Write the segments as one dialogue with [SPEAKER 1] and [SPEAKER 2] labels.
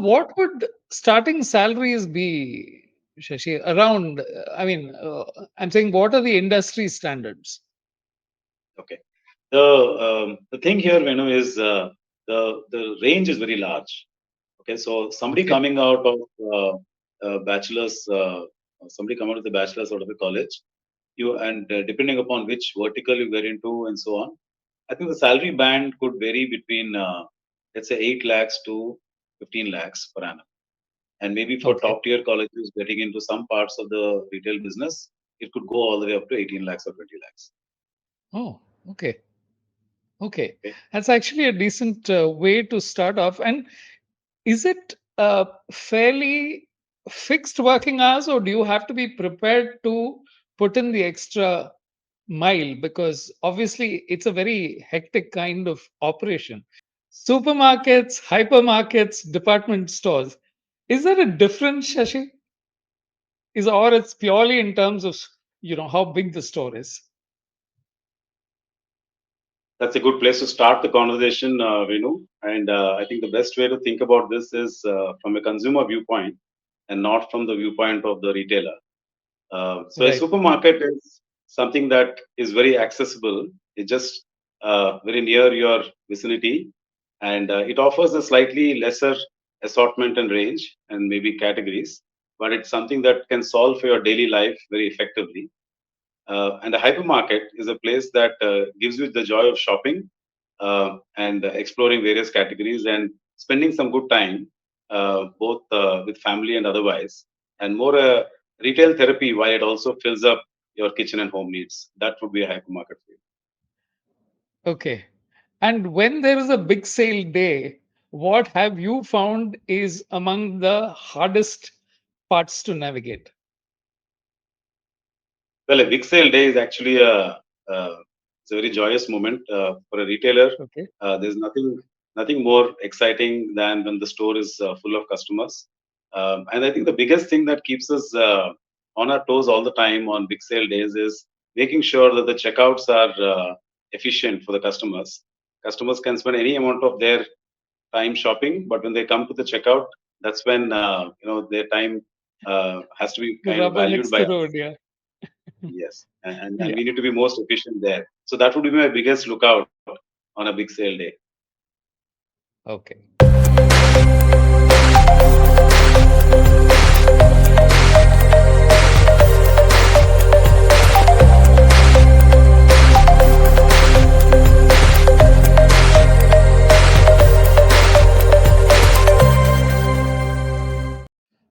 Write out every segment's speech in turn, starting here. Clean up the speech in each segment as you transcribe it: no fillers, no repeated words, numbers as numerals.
[SPEAKER 1] what would starting salaries be, Shashi? Around, I'm saying, what are the industry standards?
[SPEAKER 2] Okay. The thing here, Venu, is the range is very large. Okay, so somebody
[SPEAKER 1] Okay.
[SPEAKER 2] coming out of bachelor's, somebody coming out of the bachelor's out of the college, depending upon which vertical you get into and so on, I think the salary band could vary between let's say 8 lakhs to 15 lakhs per annum. And maybe for
[SPEAKER 1] Okay.
[SPEAKER 2] top tier colleges getting into some parts of the retail business, it could go all the way up to 18 lakhs or 20 lakhs.
[SPEAKER 1] Oh, okay. Okay.
[SPEAKER 2] Okay.
[SPEAKER 1] That's actually a decent way to start off. And is it fairly fixed working hours, or do you have to be prepared to put in the extra mile? Because obviously, it's a very hectic kind of operation. Supermarkets, hypermarkets, department stores. Is there a difference, Shashi? Is or it's purely in terms of how big the store is?
[SPEAKER 2] That's a good place to start the conversation, Venu. And I think the best way to think about this is from a consumer viewpoint and not from the viewpoint of the retailer. So a
[SPEAKER 1] Right.
[SPEAKER 2] supermarket is something that is very accessible. It's just very near your vicinity, and it offers a slightly lesser assortment and range, and maybe categories. But it's something that can solve for your daily life very effectively. And a hypermarket is a place that gives you the joy of shopping and exploring various categories and spending some good time, both with family and otherwise, and more retail therapy while it also fills up your kitchen and home needs. That would be a hypermarket for you.
[SPEAKER 1] Okay. And when there is a big sale day, what have you found is among the hardest parts to navigate?
[SPEAKER 2] Well, a big sale day is actually it's a very joyous moment for a retailer.
[SPEAKER 1] Okay.
[SPEAKER 2] There's nothing more exciting than when the store is full of customers. And I think the biggest thing that keeps us on our toes all the time on big sale days is making sure that the checkouts are efficient for the customers. Customers can spend any amount of their time shopping, but when they come to the checkout, that's when their time has to be
[SPEAKER 1] The
[SPEAKER 2] kind of
[SPEAKER 1] rubber
[SPEAKER 2] valued
[SPEAKER 1] hits
[SPEAKER 2] by
[SPEAKER 1] the
[SPEAKER 2] us.
[SPEAKER 1] road, yeah.
[SPEAKER 2] Yes, and
[SPEAKER 1] Yeah.
[SPEAKER 2] we need to be most efficient there. So that would be my biggest lookout on a big sale day.
[SPEAKER 1] Okay.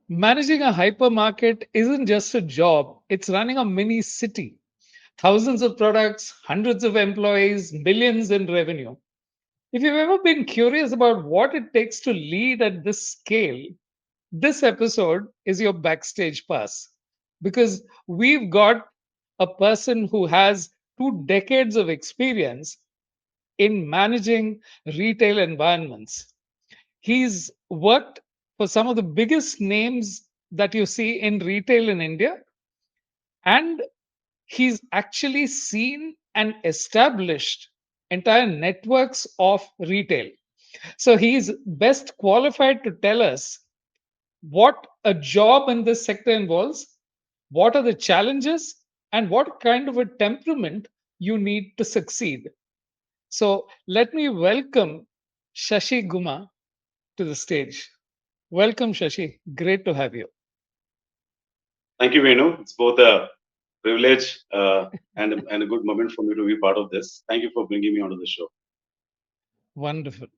[SPEAKER 1] Managing a hypermarket isn't just a job, it's running a mini city. Thousands of products, hundreds of employees, millions in revenue. If you've ever been curious about what it takes to lead at this scale, this episode is your backstage pass, because we've got a person who has 2 decades of experience in managing retail environments. He's worked for some of the biggest names that you see in retail in India, and he's actually seen and established entire networks of retail. So he's best qualified to tell us what a job in this sector involves, what are the challenges, and what kind of a temperament you need to succeed. So let me welcome Shashi Gumma to the stage. Welcome, Shashi. Great to have you.
[SPEAKER 2] Thank you, Venu. It's both a privilege and a good moment for me to be part of this. Thank you for bringing me onto the show.
[SPEAKER 1] Wonderful.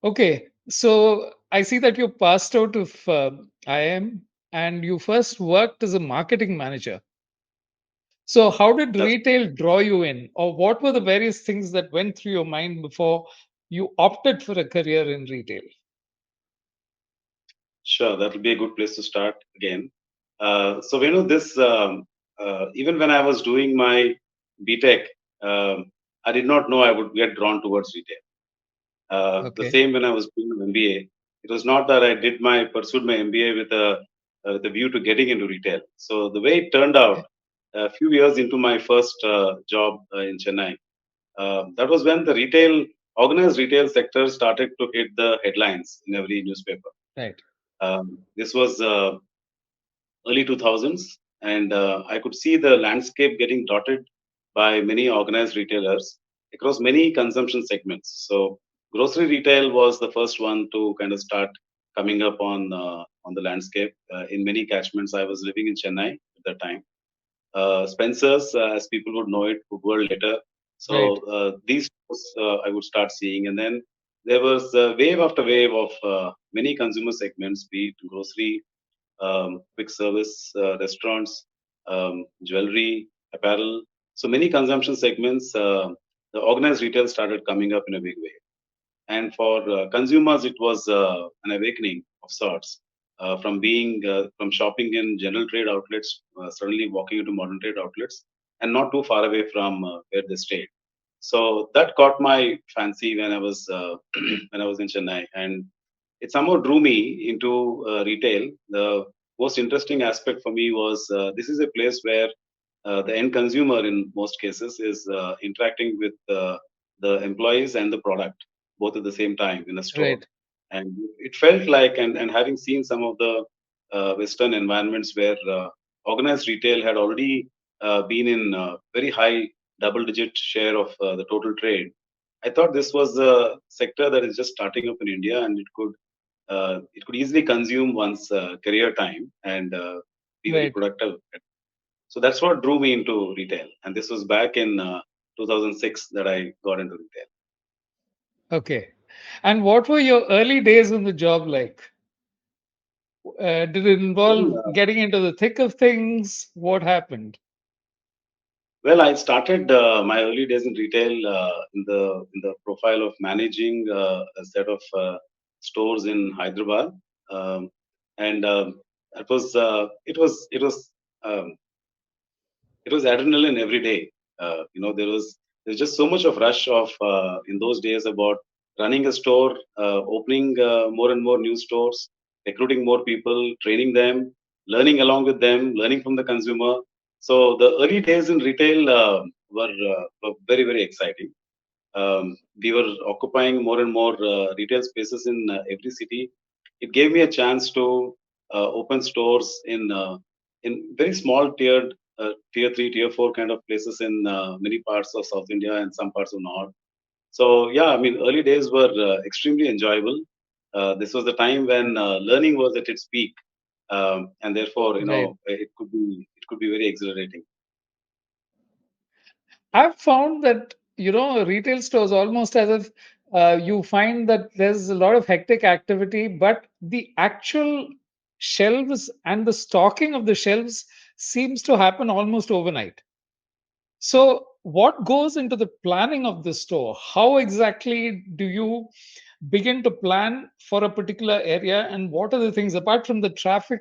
[SPEAKER 1] Okay, so I see that you passed out of IIM and you first worked as a marketing manager. So, how did
[SPEAKER 2] That's
[SPEAKER 1] retail draw you in, or what were the various things that went through your mind before you opted for a career in retail?
[SPEAKER 2] sure. That will be a good place to start again. So, Venu, this even when I was doing my BTech, I did not know I would get drawn towards retail. The
[SPEAKER 1] Okay.
[SPEAKER 2] same when I was doing my MBA. It was not that I did my pursued my MBA with a view to getting into retail. So the way it turned out,
[SPEAKER 1] Okay.
[SPEAKER 2] a few years into my first job in Chennai, that was when the retail organized retail sector started to hit the headlines in every newspaper.
[SPEAKER 1] Right.
[SPEAKER 2] This was early 2000s, and I could see the landscape getting dotted by many organized retailers across many consumption segments. So, grocery retail was the first one to kind of start coming up on the landscape in many catchments. I was living in Chennai at that time. Spencer's, as people would know it, would world later.
[SPEAKER 1] Right.
[SPEAKER 2] So these stores, I would start seeing, and then there was wave after wave of many consumer segments, be it grocery, quick service restaurants, jewelry, apparel. So many consumption segments. The organized retail started coming up in a big way. And for consumers, it was an awakening of sorts. From being from shopping in general trade outlets, suddenly walking into modern trade outlets, and not too far away from where they stayed. So that caught my fancy when I was when I was in Chennai, and it somehow drew me into retail. The most interesting aspect for me was this is a place where the end consumer, in most cases, is interacting with the employees and the product both at the same time in a store.
[SPEAKER 1] Right.
[SPEAKER 2] And it felt like, and having seen some of the Western environments where organized retail had already been in very high double digit share of the total trade, I thought this was a sector that is just starting up in India, and it could easily consume one's career time and be very
[SPEAKER 1] Right.
[SPEAKER 2] productive. So that's what drew me into retail, and this was back in 2006 that I got into retail.
[SPEAKER 1] Okay. And what were your early days in the job like? Did it
[SPEAKER 2] Well,
[SPEAKER 1] involve getting into the thick of things? What happened?
[SPEAKER 2] I started my early days in retail in the profile of managing a set of stores in Hyderabad, um, and um, it was adrenaline every day. There's just so much of rush of in those days about running a store, opening more and more new stores, recruiting more people, training them, learning along with them, learning from the consumer. So the early days in retail were very very exciting. We were occupying more and more retail spaces in every city. It gave me a chance to open stores in very small tier three, tier four kind of places in many parts of South India and some parts of North. So yeah, I mean, early days were extremely enjoyable. This was the time when learning was at its peak, and therefore,
[SPEAKER 1] Right.
[SPEAKER 2] it could be very exhilarating.
[SPEAKER 1] I've found that, retail stores almost as if you find that there's a lot of hectic activity, but the actual shelves and the stocking of the shelves seems to happen almost overnight. So, what goes into the planning of the store? How exactly do you begin to plan for a particular area? And what are the things, apart from the traffic?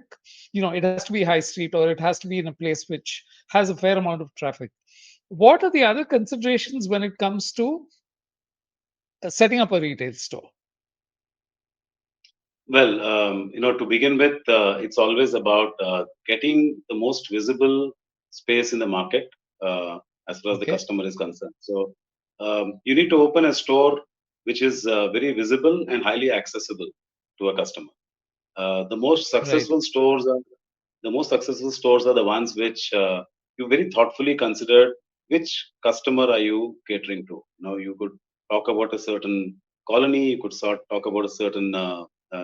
[SPEAKER 1] It has to be high street or it has to be in a place which has a fair amount of traffic. What are the other considerations when it comes to setting up a retail store?
[SPEAKER 2] Well, to begin with, it's always about getting the most visible space in the market as far as the
[SPEAKER 1] Okay.
[SPEAKER 2] customer is concerned. So, you need to open a store which is very visible and highly accessible to a customer. The most
[SPEAKER 1] Right.
[SPEAKER 2] successful stores are the ones which you very thoughtfully considered which customer are you catering to. You could talk about a certain colony, you could talk about a certain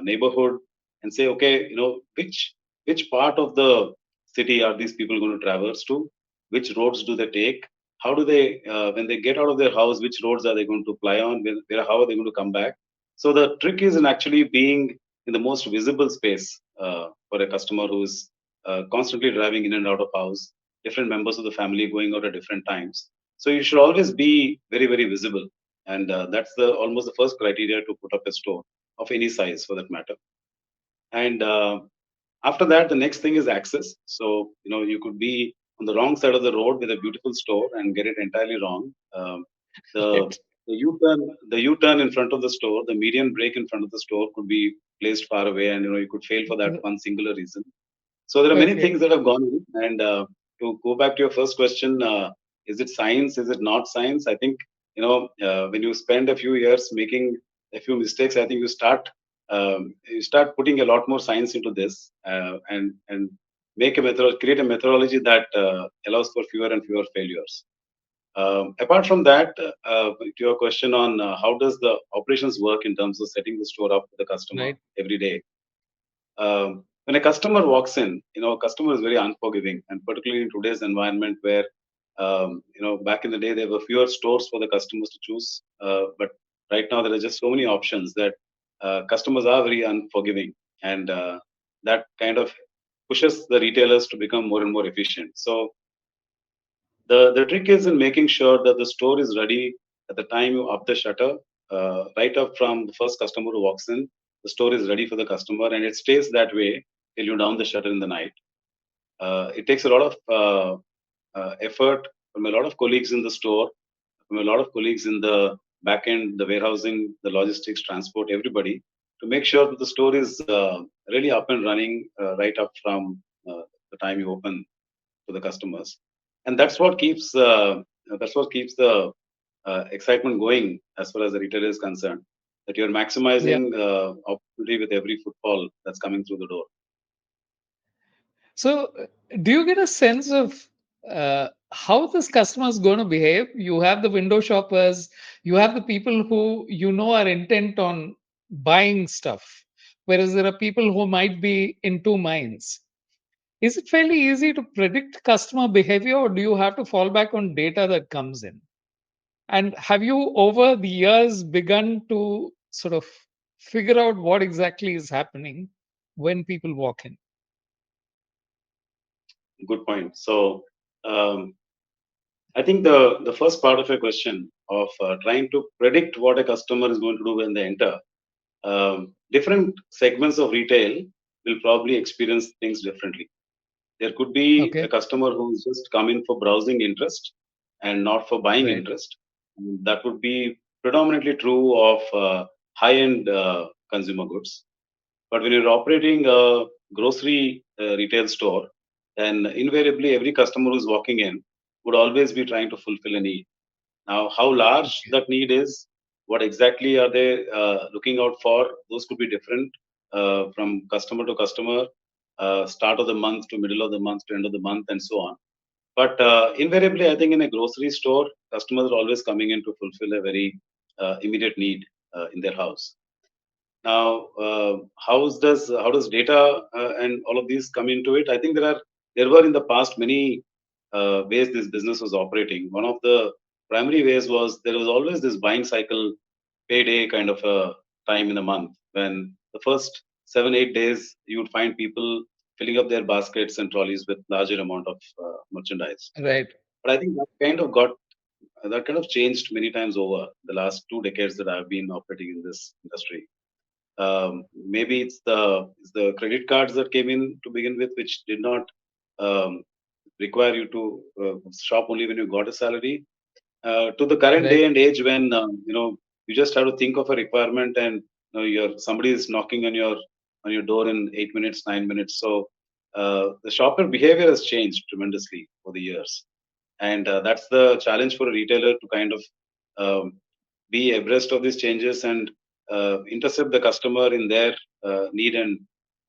[SPEAKER 2] neighborhood, and say, okay, which part of the city are these people going to traverse to? Which roads do they take? How do they, when they get out of their house, which roads are they going to ply on? How are they going to come back? So the trick is in actually being in the most visible space for a customer who's constantly driving in and out of house, different members of the family going out at different times. So you should always be very, very visible, and that's the almost the first criteria to put up a store of any size, for that matter. And after that, the next thing is access. So you could be on the wrong side of the road with a beautiful store and get it entirely wrong. The
[SPEAKER 1] Right.
[SPEAKER 2] the U-turn in front of the store, the median break in front of the store could be placed far away, and you could fail for that one singular reason. So there are many
[SPEAKER 1] Okay.
[SPEAKER 2] things that have gone in. And to go back to your first question, is it science? Is it not science? I think when you spend a few years making a few mistakes, I think you start you start putting a lot more science into this, and create a methodology that allows for fewer and fewer failures. Apart from that, to your question on how does the operations work in terms of setting the store up for the customer
[SPEAKER 1] Right.
[SPEAKER 2] every day. When a customer walks in, a customer is very unforgiving, and particularly in today's environment where, back in the day there were fewer stores for the customers to choose, but right now there are just so many options that customers are very unforgiving, and that kind of pushes the retailers to become more and more efficient. So the trick is in making sure that the store is ready at the time you up the shutter, right up from the first customer who walks in. The store is ready for the customer, and it stays that way till you down the shutter in the night. It takes a lot of effort from a lot of colleagues in the store, from a lot of colleagues in the back end, the warehousing, the logistics, transport, everybody, to make sure that the store is really up and running right up from the time you open to the customers, and that's what keeps the excitement going as far as the retailer is concerned. That you're
[SPEAKER 1] Yeah.
[SPEAKER 2] maximizing opportunity with every footfall that's coming through the door.
[SPEAKER 1] So, do you get a sense of how this customer is going to behave? You have the window shoppers, you have the people who are intent on buying stuff, whereas there are people who might be in two minds. Is it fairly easy to predict customer behavior, or do you have to fall back on data that comes in? And have you, over the years, begun to sort of figure out what exactly is happening when people walk in?
[SPEAKER 2] Good point. So um, I think the first part of your question of trying to predict what a customer is going to do when they enter, different segments of retail will probably experience things differently. There could be a
[SPEAKER 1] Okay,
[SPEAKER 2] customer who's just come in for browsing interest and not for buying
[SPEAKER 1] right,
[SPEAKER 2] interest. That would be predominantly true of high-end consumer goods. But when you're operating a grocery retail store, then invariably every customer who's walking in would always be trying to fulfill a need. Now, how large
[SPEAKER 1] okay,
[SPEAKER 2] that need is, what exactly are they looking out for? Those could be different from customer to customer, start of the month to middle of the month to end of the month, and so on. But invariably, I think in a grocery store, customers are always coming in to fulfill a very immediate need in their house. Now, how does data and all of these come into it? I think there were in the past many ways this business was operating. One of the primary ways was there was always this buying cycle, payday kind of a time in a month when the first 7 8 days you would find people filling up their baskets and trolleys with larger amount of merchandise.
[SPEAKER 1] right.
[SPEAKER 2] But I think that kind of changed many times over the last 2 decades that I've been operating in this industry. Maybe it's the credit cards that came in to begin with, which did not um, require you to shop only when you got a salary. To the current day
[SPEAKER 1] Right.
[SPEAKER 2] and age when you just have to think of a requirement, and somebody is knocking on your door in 8 minutes, 9 minutes. So the shopper behavior has changed tremendously over the years, and that's the challenge for a retailer to kind of be abreast of these changes and intercept the customer in their need and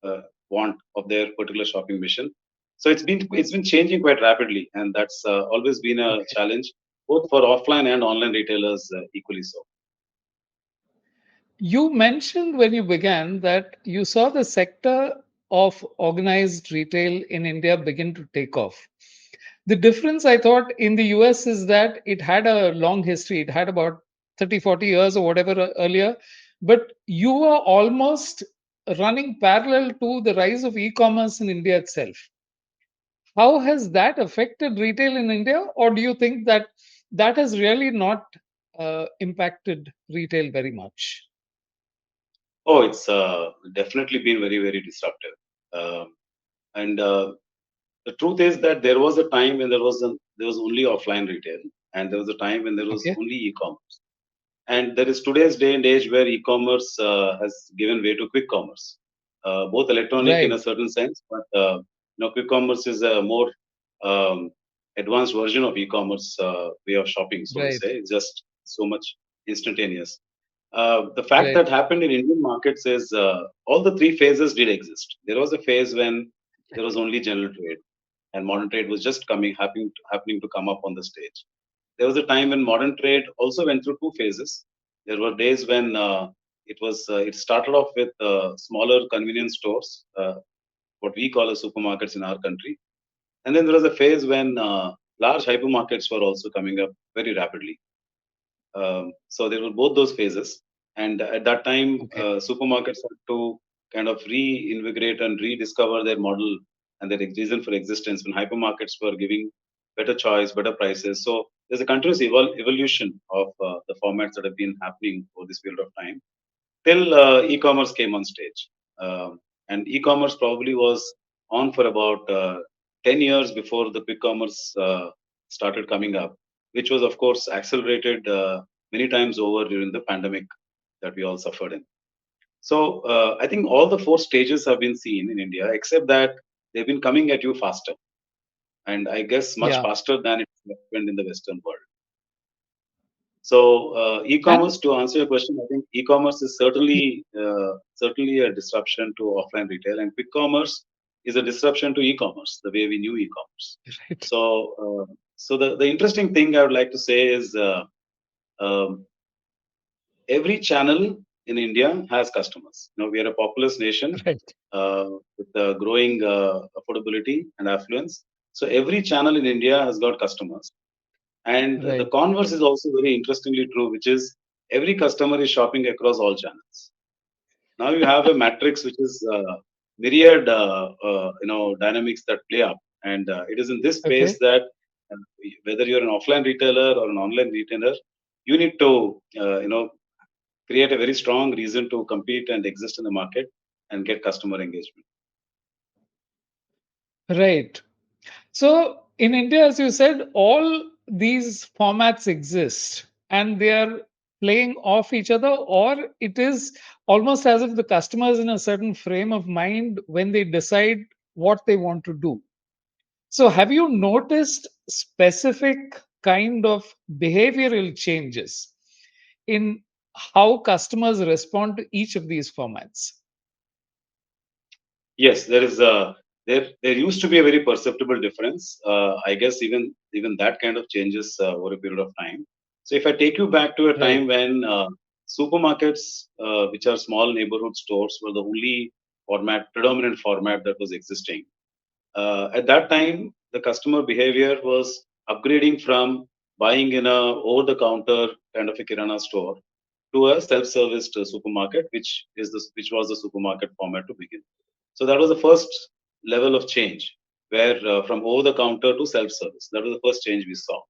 [SPEAKER 2] uh, want of their particular shopping mission. So it's been changing quite rapidly, and that's always been a
[SPEAKER 1] Okay.
[SPEAKER 2] challenge both for offline and online retailers equally so.
[SPEAKER 1] You mentioned when you began that you saw the sector of organized retail in India begin to take off. The difference, I thought, in the US is that it had a long history. It had about 30, 40 years or whatever earlier. But you were almost running parallel to the rise of e commerce in India itself. How has that affected retail in India? Or do you think that that has really not impacted retail very much?
[SPEAKER 2] Oh, it's definitely been very, very disruptive. And the truth is that there was a time when there was only offline retail, and there was a time when there was
[SPEAKER 1] Okay.
[SPEAKER 2] only e-commerce. And there is today's day and age where e-commerce has given way to quick commerce, both electronic in a
[SPEAKER 1] Right,
[SPEAKER 2] certain sense, but quick commerce is a more um, advanced version of e-commerce way of shopping, so to
[SPEAKER 1] right.
[SPEAKER 2] say. It's just so much instantaneous. The fact
[SPEAKER 1] Right.
[SPEAKER 2] that happened in Indian markets is all the three phases did exist. There was a phase when there was only general trade, and modern trade was just happening to come up on the stage. There was a time when modern trade also went through two phases. There were days when it started off with smaller convenience stores, what we call as supermarkets in our country, and then there was a phase when large hypermarkets were also coming up very rapidly. So there were both those phases, and at that time,
[SPEAKER 1] Okay.
[SPEAKER 2] supermarkets had to kind of reinvigorate and rediscover their model and their reason for existence when hypermarkets were giving better choice, better prices. So there's a continuous evolution of the formats that have been happening over this period of time till e-commerce came on stage. And e-commerce probably was on for about 10 years before the quick commerce started coming up, which was, of course, accelerated many times over during the pandemic that we all suffered in. So I think all the four stages have been seen in India, except that they've been coming at you faster, and I guess much
[SPEAKER 1] Yeah.
[SPEAKER 2] faster than it happened in the Western world. So,
[SPEAKER 1] And
[SPEAKER 2] e-commerce. To answer your question, I think e-commerce is certainly a disruption to offline retail, and quick commerce is a disruption to e-commerce, the way we knew e-commerce.
[SPEAKER 1] right.
[SPEAKER 2] So, the interesting thing I would like to say is um, every channel in India has customers. We are a populous nation
[SPEAKER 1] Right.
[SPEAKER 2] with growing affordability and affluence. So, every channel in India has got customers. And the
[SPEAKER 1] Right.
[SPEAKER 2] converse is also very interestingly true, which is every customer is shopping across all channels. Now you have a matrix which is myriad, dynamics that play up, and it is in this space
[SPEAKER 1] Okay.
[SPEAKER 2] that uh, whether you're an offline retailer or an online retailer, you need to, create a very strong reason to compete and exist in the market and get customer engagement.
[SPEAKER 1] Right. So in India, as you said, all these formats exist and they are playing off each other, or it is almost as if the customer is in a certain frame of mind when they decide what they want to do. So, have you noticed specific kind of behavioral changes in how customers respond to each of these formats?
[SPEAKER 2] Yes, there used to be a very perceptible difference. I guess even that kind of changes over a period of time. So if I take you back to a
[SPEAKER 1] Right.
[SPEAKER 2] time when supermarkets, which are small neighborhood stores, were the only predominant format that was existing. At that time, the customer behavior was upgrading from buying in a over-the-counter kind of a kirana store to a self-serviced supermarket, which was the supermarket format to begin. So that was the first level of change, where from over the counter to self service. That was the first change we saw.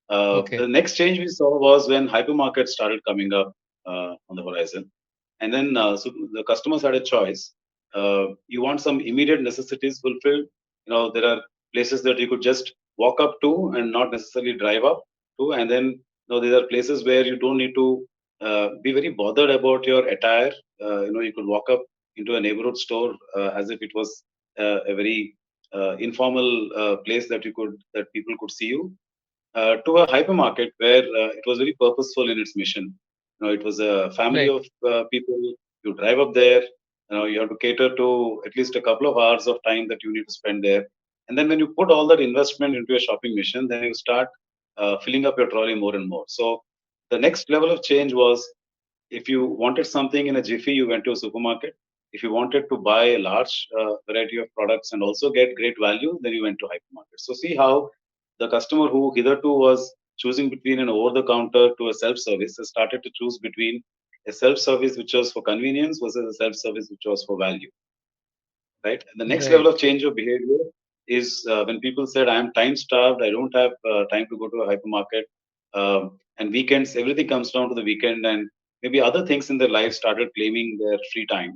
[SPEAKER 2] The
[SPEAKER 1] Okay.
[SPEAKER 2] next change we saw was when hypermarkets started coming up on the horizon, and then so the customers had a choice. You want some immediate necessities fulfilled. There are places that you could just walk up to and not necessarily drive up to, and then there are places where you don't need to be very bothered about your attire. You could walk up into a neighborhood store as if it was a very informal place that people could see you, to a hypermarket where it was very purposeful in its mission. It was a family
[SPEAKER 1] Right.
[SPEAKER 2] of people. You drive up there. You have to cater to at least a couple of hours of time that you need to spend there. And then when you put all that investment into a shopping mission, then you start filling up your trolley more and more. So the next level of change was, if you wanted something in a jiffy, you went to a supermarket. If you wanted to buy a large variety of products and also get great value, then you went to hypermarket. So see how the customer who hitherto was choosing between an over-the-counter to a self-service has started to choose between a self-service which was for convenience versus a self-service which was for value, right? And the next level of
[SPEAKER 1] Right.
[SPEAKER 2] change of behavior is when people said, "I am time-starved. I don't have time to go to a hypermarket." And weekends, everything comes down to the weekend, and maybe other things in their life started claiming their free time.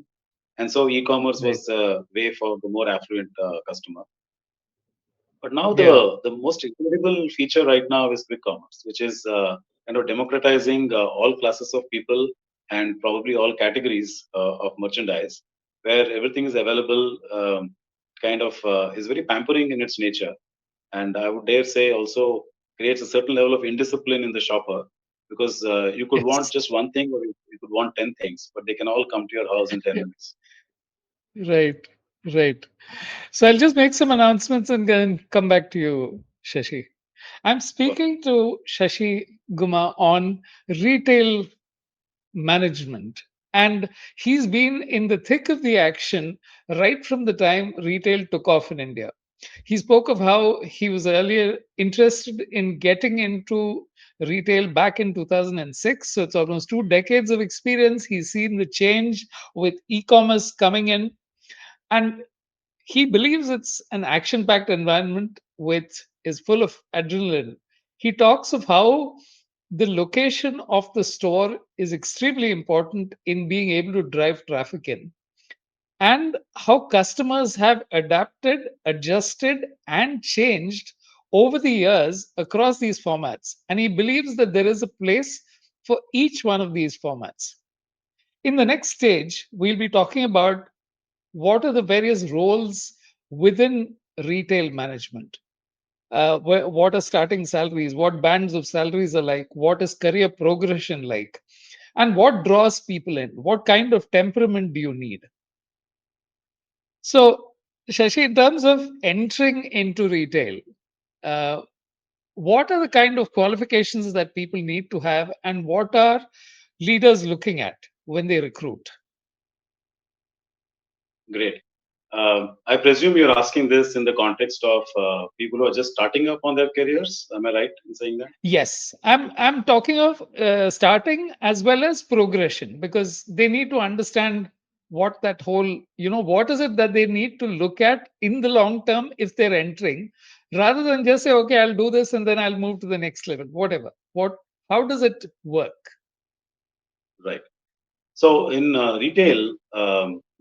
[SPEAKER 2] And so e-commerce
[SPEAKER 1] Right.
[SPEAKER 2] was a way for the more affluent customer. But now
[SPEAKER 1] Yeah.
[SPEAKER 2] the most incredible feature right now is quick commerce, which is kind of democratizing all classes of people and probably all categories of merchandise, where everything is available. Kind of is very pampering in its nature, and I would dare say also creates a certain level of indiscipline in the shopper. because you could want
[SPEAKER 1] Yes.
[SPEAKER 2] just one thing, or you could want 10 things, but they can all come to your house in 10 minutes.
[SPEAKER 1] Right. Right. So I'll just make some announcements and then come back to you, Shashi. I'm
[SPEAKER 2] Perfect.
[SPEAKER 1] speaking to Shashi Gumma on retail management. And he's been in the thick of the action right from the time retail took off in India. He spoke of how he was earlier interested in getting into retail back in 2006. So it's almost 2 decades of experience. He's seen the change with e commerce coming in. And he believes it's an action packed environment which is full of adrenaline. He talks of how the location of the store is extremely important in being able to drive traffic in, and how customers have adapted, adjusted, and changed over the years across these formats. And he believes that there is a place for each one of these formats. In the next stage, we'll be talking about what are the various roles within retail management. What are starting salaries? What bands of salaries are like? What is career progression like? And what draws people in? What kind of temperament do you need? So, Shashi, in terms of entering into retail, uh, what are the kind of qualifications that people need to have, and what are leaders looking at when they recruit?
[SPEAKER 2] Great. I presume you're asking this in the context of people who are just starting up on their careers. Am I right in saying that?
[SPEAKER 1] Yes, I'm talking of starting as well as progression, because they need to understand what that whole, what is it that they need to look at in the long term if they're entering, rather than just say, okay, I'll do this and then I'll move to the next level, whatever. How does it work?
[SPEAKER 2] Right. So in retail,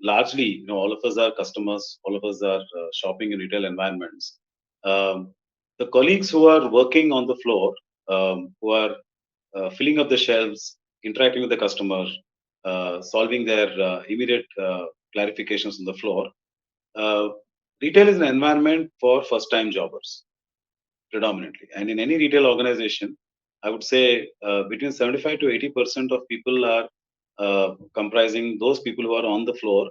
[SPEAKER 2] largely, all of us are customers, all of us are shopping in retail environments. Um, the colleagues who are working on the floor, who are filling up the shelves, interacting with the customer, solving their immediate clarifications on the floor. Uh, Retail is an environment for first-time jobbers predominantly, and in any retail organization, I would say between 75 to 80% of people are comprising those people who are on the floor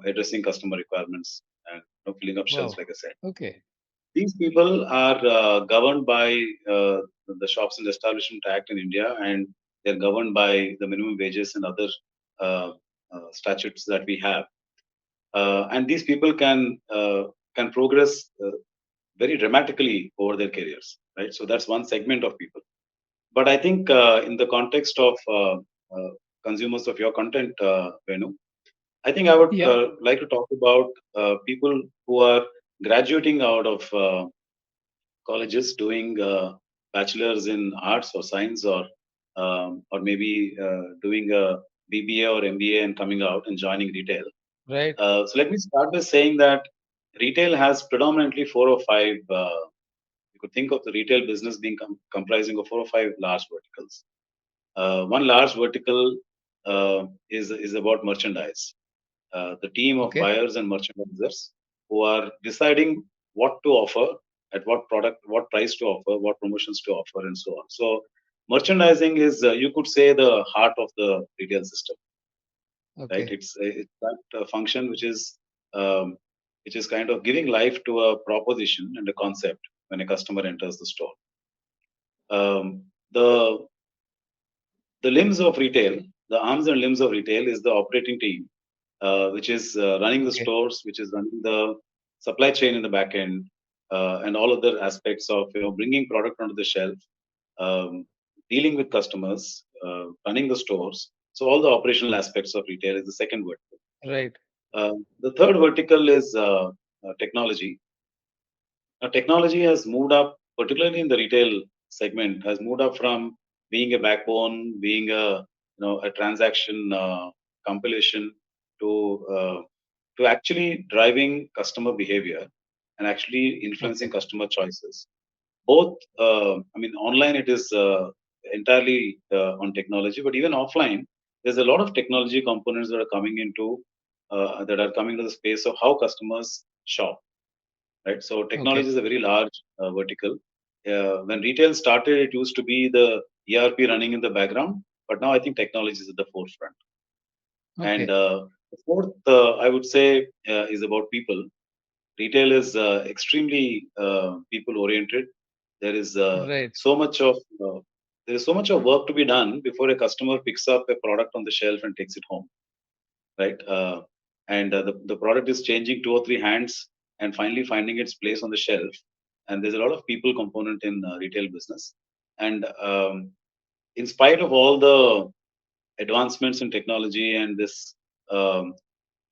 [SPEAKER 2] addressing customer requirements and filling up shelves,
[SPEAKER 1] Wow.
[SPEAKER 2] like I said.
[SPEAKER 1] Okay.
[SPEAKER 2] These people are governed by the Shops and Establishment Act in India, and they're governed by the minimum wages and other uh, statutes that we have. And these people can progress very dramatically over their careers, right? So that's one segment of people. But I think in the context of consumers of your content, Venu, I think I would
[SPEAKER 1] Yeah.
[SPEAKER 2] like to talk about people who are graduating out of colleges, doing bachelors in arts or science, or maybe doing a BBA or MBA and coming out and joining retail.
[SPEAKER 1] Right.
[SPEAKER 2] So let me start by saying that retail has predominantly four or five. You could think of the retail business being comprising of four or five large verticals. One large vertical is about merchandise. The team of
[SPEAKER 1] Okay.
[SPEAKER 2] buyers and merchandisers who are deciding what to offer, at what product, what price to offer, what promotions to offer, and so on. So, merchandising is, you could say, the heart of the retail system, right?
[SPEAKER 1] Okay.
[SPEAKER 2] It's that function um, which is kind of giving life to a proposition and a concept when a customer enters the store. The limbs of retail, the arms and limbs of retail, is the operating team, which is running the
[SPEAKER 1] Okay.
[SPEAKER 2] stores, which is running the supply chain in the back end, and all other aspects of bringing product onto the shelf, um, dealing with customers, running the stores. So all the operational aspects of retail is the second vertical.
[SPEAKER 1] Right.
[SPEAKER 2] The third vertical is technology. Now, technology has moved up, particularly in the retail segment, has moved up from being a backbone, being a transaction compilation to actually driving customer behavior and actually influencing
[SPEAKER 1] Okay.
[SPEAKER 2] customer choices. Both, I mean, online it is entirely on technology, but even offline, there's a lot of technology components that are coming into that are coming to the space of how customers shop, right? So technology
[SPEAKER 1] Okay.
[SPEAKER 2] is a very large vertical. When retail started, it used to be the ERP running in the background. But now I think technology is at the forefront. And
[SPEAKER 1] Okay.
[SPEAKER 2] the fourth, I would say, is about people. Retail is extremely people oriented. There is
[SPEAKER 1] Right.
[SPEAKER 2] so much of there is so much of work to be done before a customer picks up a product on the shelf and takes it home, right? And the product is changing two or three hands and finally finding its place on the shelf. And there's a lot of people component in retail business. And in spite of all the advancements in technology and this um,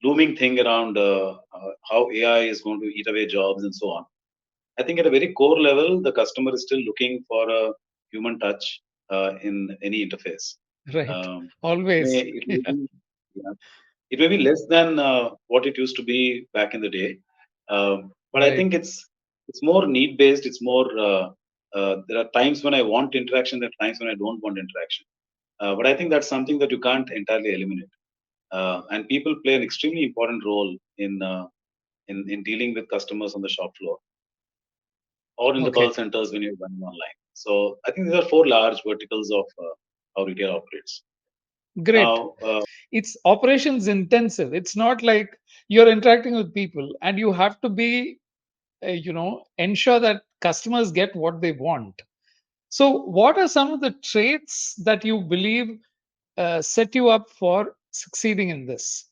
[SPEAKER 2] looming thing around how AI is going to eat away jobs and so on, I think at a very core level, the customer is still looking for a human touch in any interface.
[SPEAKER 1] Right.
[SPEAKER 2] Um,
[SPEAKER 1] Always.
[SPEAKER 2] it may
[SPEAKER 1] Yeah.
[SPEAKER 2] be, yeah, it may be less than what it used to be back in the day, but I
[SPEAKER 1] Right.
[SPEAKER 2] think it's more need based. It's more there are times when I want interaction, there are times when I don't want interaction. But I think that's something that you can't entirely eliminate. And people play an extremely important role in dealing with customers on the shop floor or in the call
[SPEAKER 1] Okay.
[SPEAKER 2] centers when you're running online. So I think these are four large verticals of how retail operates.
[SPEAKER 1] Great.
[SPEAKER 2] Now,
[SPEAKER 1] It's operations intensive. It's not like you're interacting with people and you have to be, ensure that customers get what they want. So, what are some of the traits that you believe set you up for succeeding in this?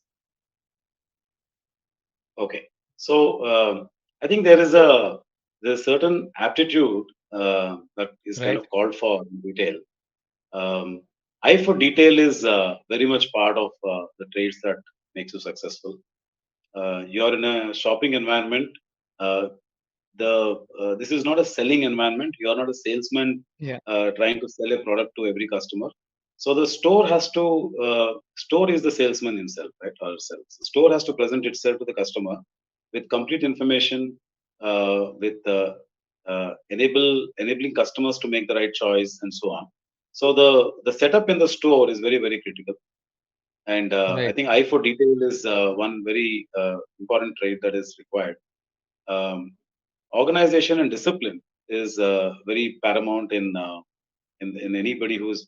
[SPEAKER 2] okay, so I think there's certain aptitude that is kind
[SPEAKER 1] Right.
[SPEAKER 2] of called for in retail. Um, eye for detail is very much part of the traits that makes you successful. You're in a shopping environment. Uh, this is not a selling environment. You are not a salesman
[SPEAKER 1] Yeah.
[SPEAKER 2] trying to sell a product to every customer. So the store has to store is the salesman himself, right, or herself. The store has to present itself to the customer with complete information, with enabling customers to make the right choice and so on. So the setup in the store is very very critical, and I
[SPEAKER 1] Right.
[SPEAKER 2] think eye for detail is one very important trait that is required. Um, Organization and discipline is very paramount in anybody who's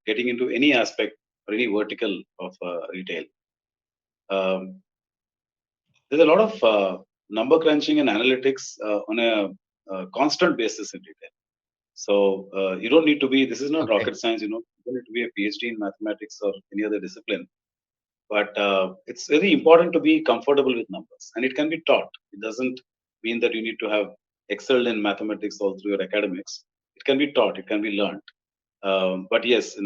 [SPEAKER 2] getting into any aspect or any vertical of retail. Um, there's a lot of number crunching and analytics on a, constant basis in retail. So you don't need to be. This is not
[SPEAKER 1] Okay.
[SPEAKER 2] rocket science. You don't need to be a PhD in mathematics or any other discipline. But it's very important to be comfortable with numbers, and it can be taught. It doesn't mean that you need to have excelled in mathematics all through your academics. It can be taught. It can be learned. But yes, a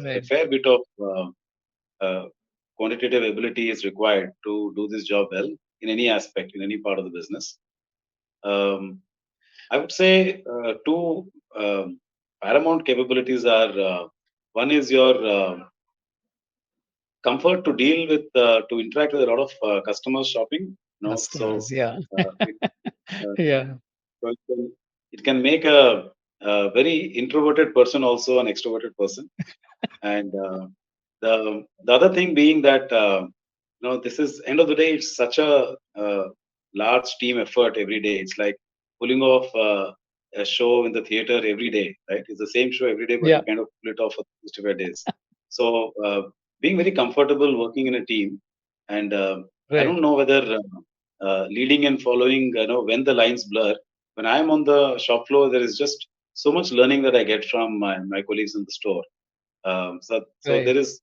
[SPEAKER 1] Right.
[SPEAKER 2] fair bit of uh, quantitative ability is required to do this job well in any aspect, in any part of the business. Um, I would say two paramount capabilities are one is your comfort to deal with to interact with a lot of customers shopping. So
[SPEAKER 1] Customers. Yeah.
[SPEAKER 2] it, uh,
[SPEAKER 1] Yeah.
[SPEAKER 2] so it can make a very introverted person also an extroverted person. And the other thing being that this is end of the day, it's such a large team effort every day. It's like pulling off a show in the theater every day, right? It's the same show every day, but you
[SPEAKER 1] Yeah.
[SPEAKER 2] kind of pull it off for 65 days. So being very comfortable working in a team, and I
[SPEAKER 1] Right.
[SPEAKER 2] don't know whether leading and following, when the lines blur. When I'm on the shop floor, there is just so much learning that I get from my colleagues in the store. So
[SPEAKER 1] Right.
[SPEAKER 2] there's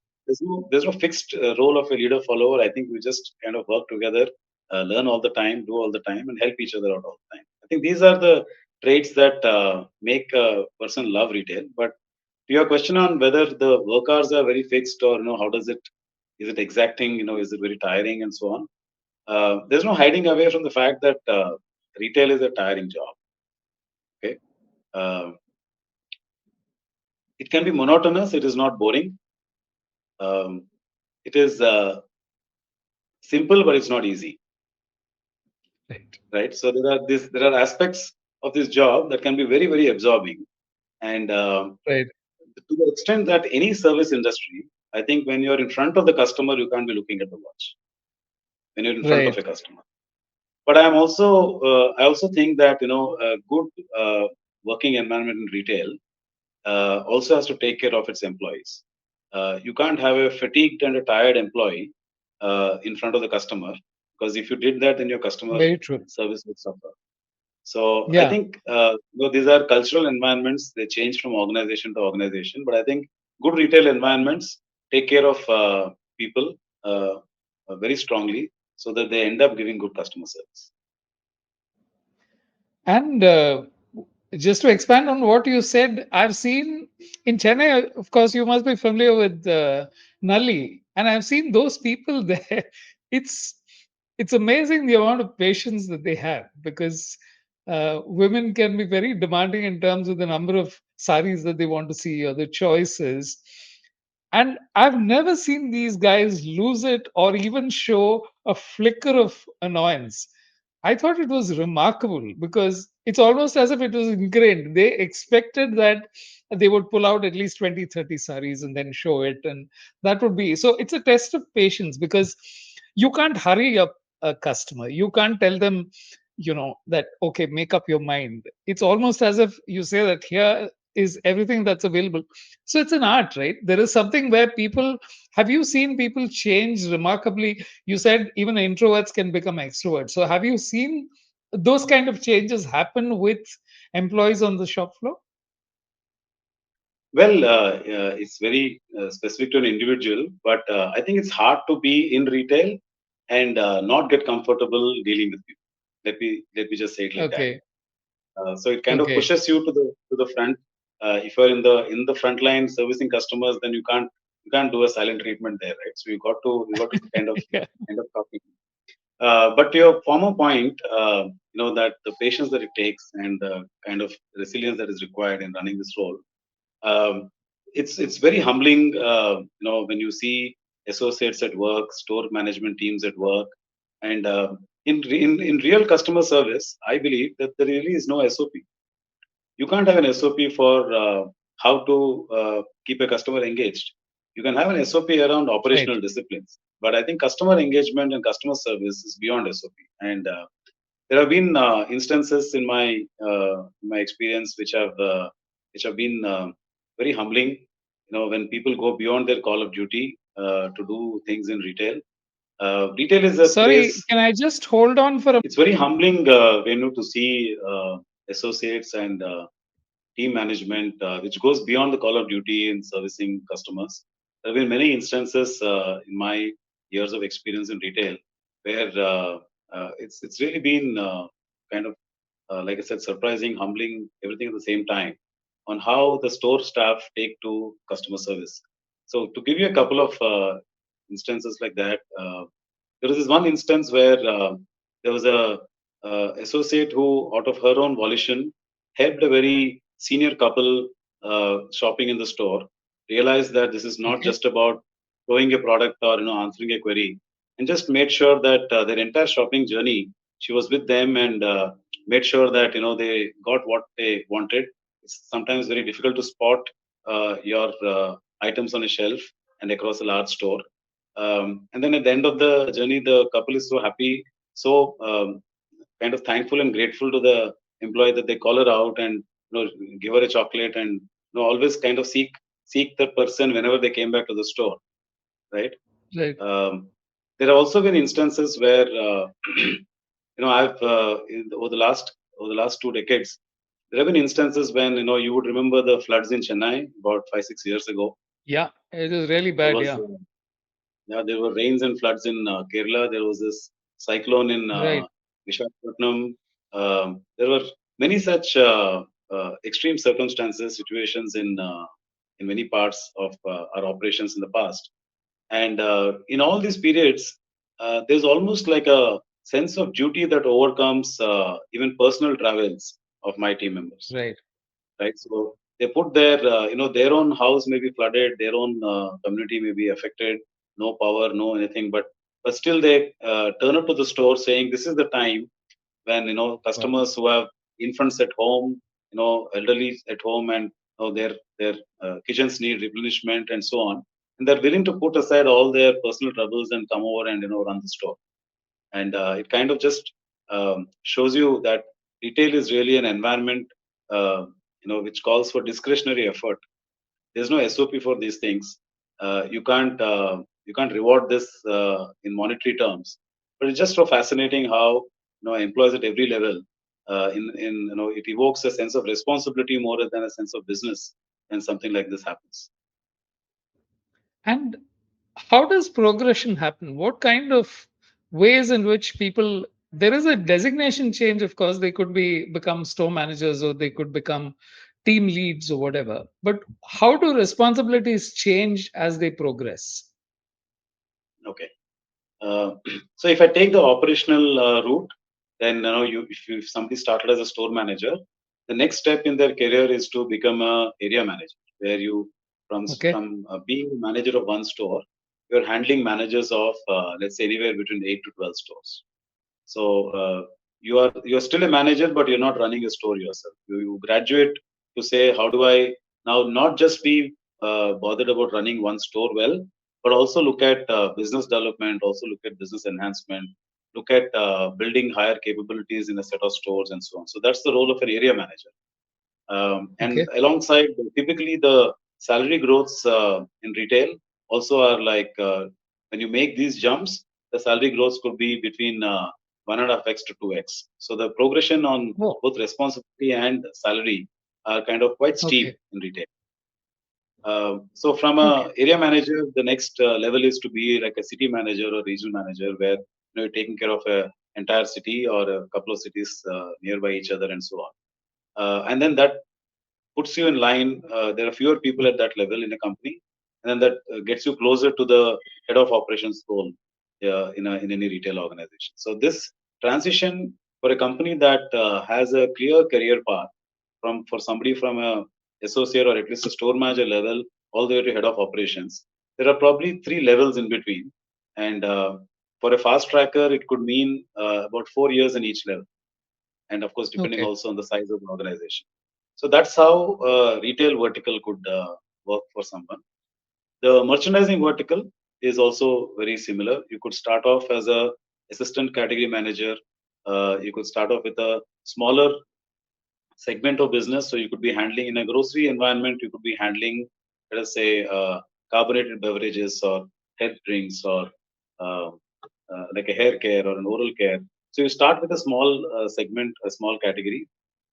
[SPEAKER 2] no fixed role of a leader follower. I think we just kind of work together, learn all the time, do all the time, and help each other out all the time. I think these are the traits that make a person love retail. But to your question on whether the work hours are very fixed, or how does it, is it exacting, is it very tiring and so on. There's no hiding away from the fact that retail is a tiring job. Okay, uh, it can be monotonous. It is not boring. Um, it is simple, but it's not easy,
[SPEAKER 1] Right.
[SPEAKER 2] right? So there are aspects of this job that can be very very absorbing, and
[SPEAKER 1] Right.
[SPEAKER 2] to the extent that any service industry, I think when you're in front of the customer, you can't be looking at the watch when you're in front of
[SPEAKER 1] Right.
[SPEAKER 2] a customer. But I also think that a good working environment in retail also has to take care of its employees. You can't have a fatigued and a tired employee in front of the customer, because if you did that, then your customer
[SPEAKER 1] Very true.
[SPEAKER 2] service would suffer. So I
[SPEAKER 1] Yeah.
[SPEAKER 2] think these are cultural environments. They change from organization to organization. But I think good retail environments take care of people uh, very strongly, so that they end up giving good customer service.
[SPEAKER 1] And just to expand on what you said, I've seen in Chennai, of course, you must be familiar with Nalli, and I've seen those people there. It's it's amazing the amount of patience that they have, because women can be very demanding in terms of the number of saris that they want to see or the choices. And I've never seen these guys lose it or even show a flicker of annoyance. I thought it was remarkable because it's almost as if it was ingrained. They expected that they would pull out at least 20, 30 saris and then show it. And that would be so. It's a test of patience because you can't hurry up a customer. You can't tell them, that, okay, make up your mind. It's almost as if you say that here is everything that's available. So it's an art, right? There is something where people, have you seen people change remarkably? You said even introverts can become extroverts. So have you seen those kind of changes happen with employees on the shop floor?
[SPEAKER 2] Well, it's very specific to an individual, but I think it's hard to be in retail and not get comfortable dealing with people. Let me just say it like that.
[SPEAKER 1] Okay.
[SPEAKER 2] So it kind of
[SPEAKER 1] Okay.
[SPEAKER 2] pushes you to the front. If you're in the front line servicing customers, then you can't do a silent treatment there, right? So you got to
[SPEAKER 1] Yeah.
[SPEAKER 2] kind of talk. But to your former point, that the patience that it takes and the kind of resilience that is required in running this role, um, it's very humbling. When you see associates at work, store management teams at work, and in real customer service, I believe that there really is no SOP. You can't have an SOP for how to keep a customer engaged. You can have an SOP around
[SPEAKER 1] Right.
[SPEAKER 2] operational disciplines, but I think customer engagement and customer service is beyond SOP. And there have been instances in my experience which have been very humbling. When people go beyond their call of duty to do things in retail. Retail is a
[SPEAKER 1] Sorry,
[SPEAKER 2] place.
[SPEAKER 1] can I just hold on for a
[SPEAKER 2] It's very humbling, Venu, to see associates and team management, which goes beyond the call of duty in servicing customers. There have been many instances in my years of experience in retail where it's really been kind of, like I said, surprising, humbling, everything at the same time on how the store staff take to customer service. So to give you a couple of instances like that, there was this one instance where there was a associate who, out of her own volition, helped a very senior couple shopping in the store realize that this is not
[SPEAKER 1] okay.
[SPEAKER 2] just about showing a product or answering a query, and just made sure that their entire shopping journey she was with them and made sure that they got what they wanted. It's sometimes very difficult to spot your items on a shelf and across a large store. And then at the end of the journey, the couple is so happy, so kind of thankful and grateful to the employee that they call her out and give her a chocolate and always kind of seek that person whenever they came back to the store, right?
[SPEAKER 1] Right.
[SPEAKER 2] Um, there have also been instances where I've over the last 2 decades, there have been instances when you would remember the floods in Chennai about 5-6 years ago.
[SPEAKER 1] Yeah. It is really
[SPEAKER 2] There
[SPEAKER 1] bad.
[SPEAKER 2] was
[SPEAKER 1] Yeah.
[SPEAKER 2] Yeah, there were rains and floods in Kerala. There was this cyclone in
[SPEAKER 1] Right.
[SPEAKER 2] Vishakhapatnam. There were many such extreme circumstances, situations in many parts of our operations in the past. And in all these periods, there's almost like a sense of duty that overcomes even personal travels of my team members,
[SPEAKER 1] Right.
[SPEAKER 2] right? So they put their own house may be flooded, their own community may be affected, no power, no anything, but still they turn up to the store saying this is the time when
[SPEAKER 1] Wow.
[SPEAKER 2] customers who have infants at home, elderly at home, and their kitchens need replenishment and so on, and they're willing to put aside all their personal troubles and come over and run the store. And it kind of just shows you that retail is really an environment. Uh, which calls for discretionary effort. There's no SOP for these things. You can't reward this in monetary terms. But it's just so fascinating how employees at every level in it evokes a sense of responsibility more than a sense of business when something like this happens.
[SPEAKER 1] And how does progression happen? What kind of ways in which people, there is a designation change, of course, they could become store managers or they could become team leads or whatever. But how do responsibilities change as they progress?
[SPEAKER 2] Okay. Uh, so if I take the operational route, then if somebody started as a store manager, the next step in their career is to become a area manager, where you
[SPEAKER 1] Okay.
[SPEAKER 2] from being a manager of one store, you're handling managers of let's say anywhere between 8 to 12 stores. So you're still a manager, but you're not running a store yourself. You graduate to say, how do I now not just be bothered about running one store well, but also look at business development, also look at business enhancement, look at building higher capabilities in a set of stores and so on. So that's the role of an area manager. And
[SPEAKER 1] Okay.
[SPEAKER 2] alongside, typically the salary growths in retail also are like when you make these jumps, the salary growths could be between 1.5x to 2x. So the progression on
[SPEAKER 1] Oh,
[SPEAKER 2] both responsibility and salary are kind of quite steep
[SPEAKER 1] okay.
[SPEAKER 2] in retail. So from
[SPEAKER 1] Okay.
[SPEAKER 2] a area manager, the next level is to be like a city manager or regional manager, where you're taking care of a entire city or a couple of cities nearby each other and so on. And then that puts you in line. There are fewer people at that level in a company, and then that gets you closer to the head of operations role in any retail organization. So this transition for a company that has a clear career path for somebody from a associate or at least a store manager level all the way to head of operations, there are probably three levels in between, and for a fast tracker, it could mean about 4 years in each level, and of course depending
[SPEAKER 1] Okay.
[SPEAKER 2] also on the size of the organization. So that's how retail vertical could work for someone. The merchandising vertical is also very similar. You could start off as a assistant category manager. You could start off with a smaller segment of business. So you could be handling in a grocery environment. You could be handling, let us say, carbonated beverages or health drinks or uh, like a hair care or an oral care. So you start with a small segment, a small category,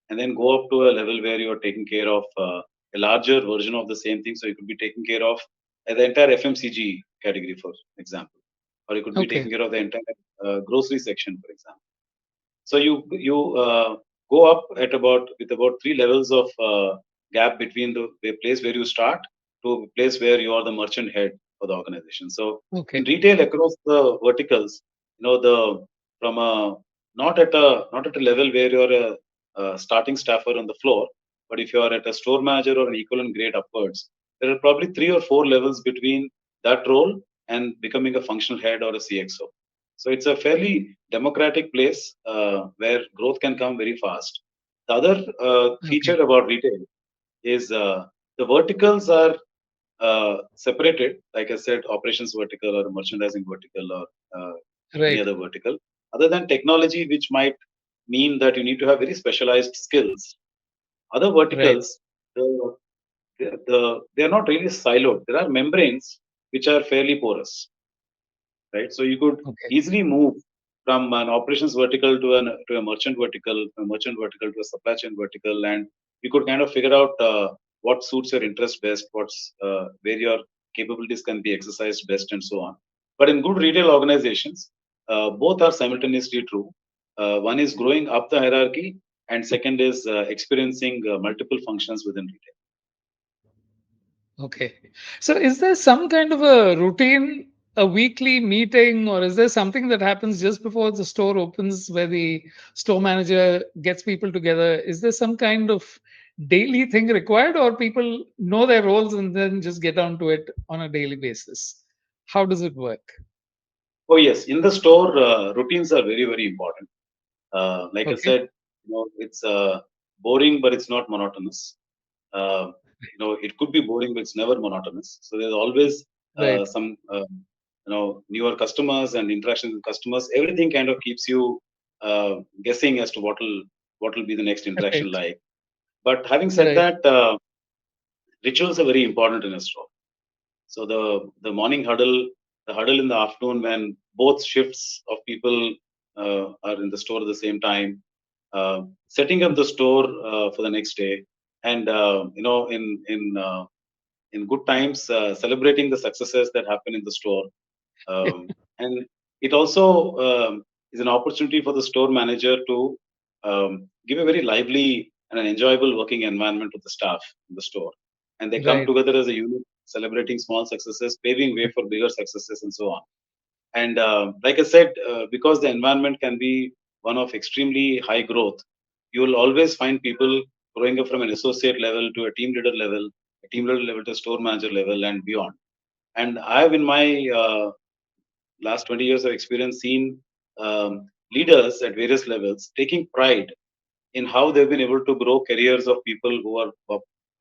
[SPEAKER 2] and then go up to a level where you are taking care of a larger version of the same thing. So you could be taking care of the entire FMCG category, for example, or you could be
[SPEAKER 1] Okay.
[SPEAKER 2] taking care of the entire grocery section, for example. So you go up at about three levels of gap between the place where you start to a place where you are the merchant head for the organization. So in
[SPEAKER 1] Okay.
[SPEAKER 2] retail across the verticals, the from a not at a level where you're a starting staffer on the floor, but if you are at a store manager or an equivalent grade upwards, there are probably three or four levels between that role and becoming a functional head or a CXO. So it's a fairly democratic place where growth can come very fast. The other
[SPEAKER 1] Okay.
[SPEAKER 2] feature about retail is the verticals are separated. Like I said, operations vertical or merchandising vertical or any
[SPEAKER 1] Right.
[SPEAKER 2] other vertical. Other than technology, which might mean that you need to have very specialized skills. Other
[SPEAKER 1] Right.
[SPEAKER 2] verticals, they are not really siloed. There are membranes which are fairly porous, right? So you could
[SPEAKER 1] Okay.
[SPEAKER 2] easily move from an operations vertical to a merchant vertical, a merchant vertical to a supply chain vertical, and you could kind of figure out what suits your interest best, what's where your capabilities can be exercised best, and so on. But in good retail organizations, both are simultaneously true. One is growing up the hierarchy, and second is experiencing multiple functions within retail.
[SPEAKER 1] Okay. So is there some kind of a routine, a weekly meeting, or is there something that happens just before the store opens where the store manager gets people together? Is there some kind of daily thing required, or people know their roles and then just get on to it on a daily basis? How does it work?
[SPEAKER 2] Oh yes, in the store, routines are very very important. Like I
[SPEAKER 1] Okay.
[SPEAKER 2] said, it's boring, but it's not monotonous. It could be boring, but it's never monotonous. So there's always
[SPEAKER 1] Right.
[SPEAKER 2] some, newer customers and interactions with customers. Everything kind of keeps you guessing as to what will be the next interaction
[SPEAKER 1] Right.
[SPEAKER 2] like. But having said
[SPEAKER 1] Right.
[SPEAKER 2] that, rituals are very important in a store. So the morning huddle, the huddle in the afternoon when both shifts of people are in the store at the same time, setting up the store for the next day, and in good times, celebrating the successes that happen in the store. And it also is an opportunity for the store manager to give a very lively and an enjoyable working environment to the staff in the store. And they come
[SPEAKER 1] Right.
[SPEAKER 2] together as a unit, celebrating small successes, paving way for bigger successes, and so on. And like I said, because the environment can be one of extremely high growth, you will always find people growing up from an associate level to a team leader level to a store manager level, and beyond. And I've in my last 20 years of experience seen leaders at various levels taking pride in how they've been able to grow careers of people who are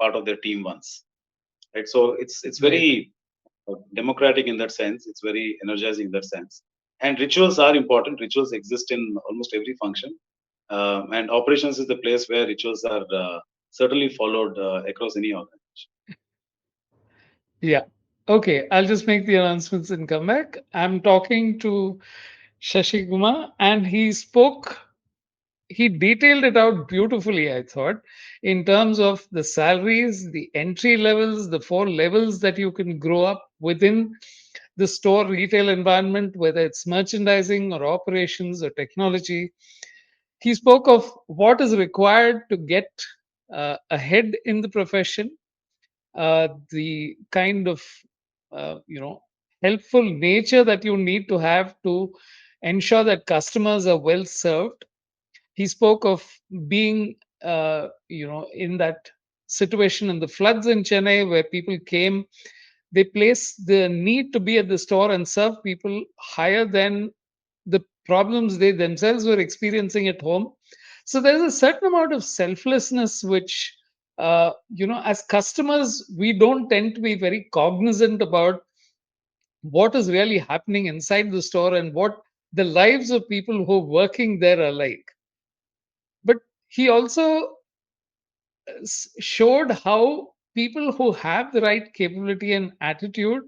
[SPEAKER 2] part of their team once. Right, so it's
[SPEAKER 1] Right.
[SPEAKER 2] very democratic in that sense. It's very energizing in that sense. And rituals are important. Rituals exist in almost every function, and operations is the place where rituals are certainly followed across any organization.
[SPEAKER 1] Yeah. Okay. I'll just make the announcements and come back. I'm talking to Shashi Gumma, and he detailed it out beautifully, I thought, in terms of the salaries, the entry levels, the four levels that you can grow up within the store retail environment, whether it's merchandising or operations or technology. He spoke of what is required to get ahead in the profession, the kind of helpful nature that you need to have to ensure that customers are well served. He spoke of being in that situation in the floods in Chennai where people came, they placed the need to be at the store and serve people higher than the problems they themselves were experiencing at home. So there's a certain amount of selflessness which as customers we don't tend to be very cognizant about what is really happening inside the store and what the lives of people who are working there are like. But he also showed how people who have the right capability and attitude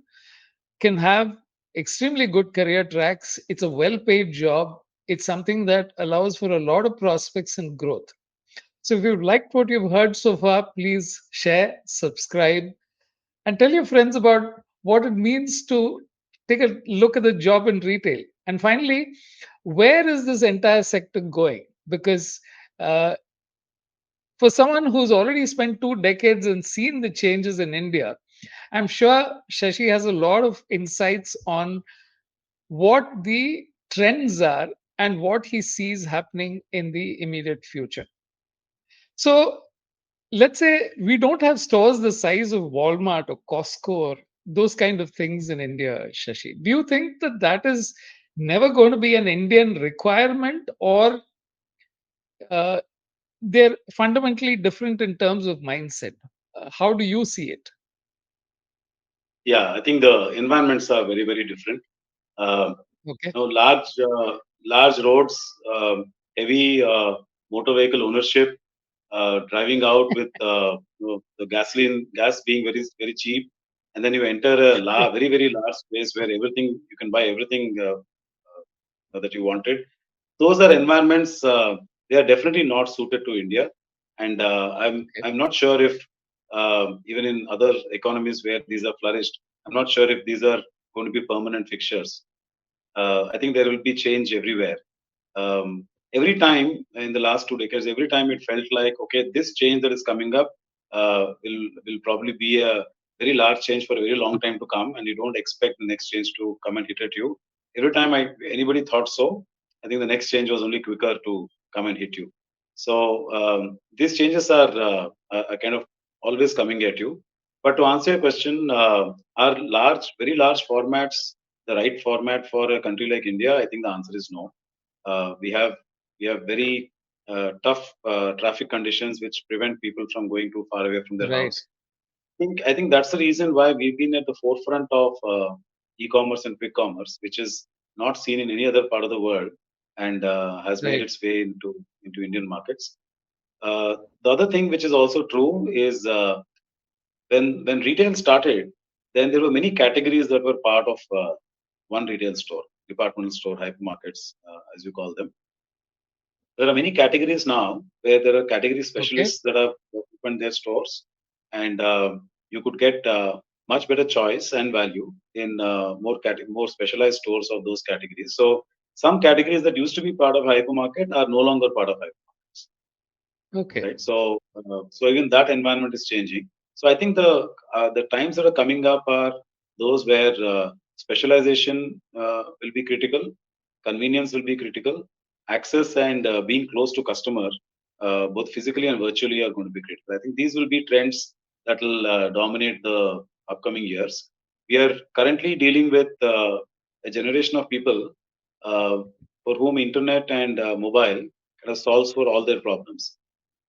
[SPEAKER 1] can have extremely good career tracks. It's a well paid job. It's something that allows for a lot of prospects and growth. So if you've liked what you've heard so far, please share, subscribe, and tell your friends about what it means to take a look at the job in retail. And finally, where is this entire sector going? Because for someone who's already spent 2 decades and seen the changes in India, I'm sure Shashi has a lot of insights on what the trends are and what he sees happening in the immediate future. So, let's say we don't have stores the size of Walmart or Costco or those kind of things in India, Shashi. Do you think that that is never going to be an Indian requirement, or uh, they're fundamentally different in terms of mindset? How do you see it?
[SPEAKER 2] Yeah, I think the environments are very, very different. Uh,
[SPEAKER 1] Okay.
[SPEAKER 2] large roads, heavy motor vehicle ownership, driving out with the gas being very very cheap, and then you enter a very very large space where everything you can buy everything that you wanted. Those are environments. They are definitely not suited to India, and
[SPEAKER 1] Okay.
[SPEAKER 2] I'm not sure if even in other economies where these are flourished, I'm not sure if these are going to be permanent fixtures. I think there will be change everywhere. Every time in the last 2 decades, every time it felt like, okay, this change that is coming up will probably be a very large change for a very long time to come, and you don't expect the next change to come and hit at you. Every time anybody thought so, I think the next change was only quicker to come and hit you. So these changes are kind of always coming at you. But to answer your question, are very large formats the right format for a country like India? I think the answer is no. We have very tough traffic conditions which prevent people from going too far away from their
[SPEAKER 1] Right.
[SPEAKER 2] house. I think that's the reason why we've been at the forefront of e-commerce and quick commerce, which is not seen in any other part of the world, and has made
[SPEAKER 1] Right.
[SPEAKER 2] its way into Indian markets. The other thing which is also true is when retail started, then there were many categories that were part of one retail store, departmental store, hypermarkets, as you call them. There are many categories now where there are category
[SPEAKER 1] Okay.
[SPEAKER 2] specialists that have opened their stores, and you could get much better choice and value in more specialized stores of those categories. So some categories that used to be part of hypermarket are no longer part of hypermarkets,
[SPEAKER 1] Okay.
[SPEAKER 2] right? So even that environment is changing. So I think the times that are coming up are those where specialization will be critical, convenience will be critical, access and being close to customer, both physically and virtually, are going to be critical. I think these will be trends that will dominate the upcoming years. We are currently dealing with a generation of people uh, for whom internet and mobile kind of solves for all their problems,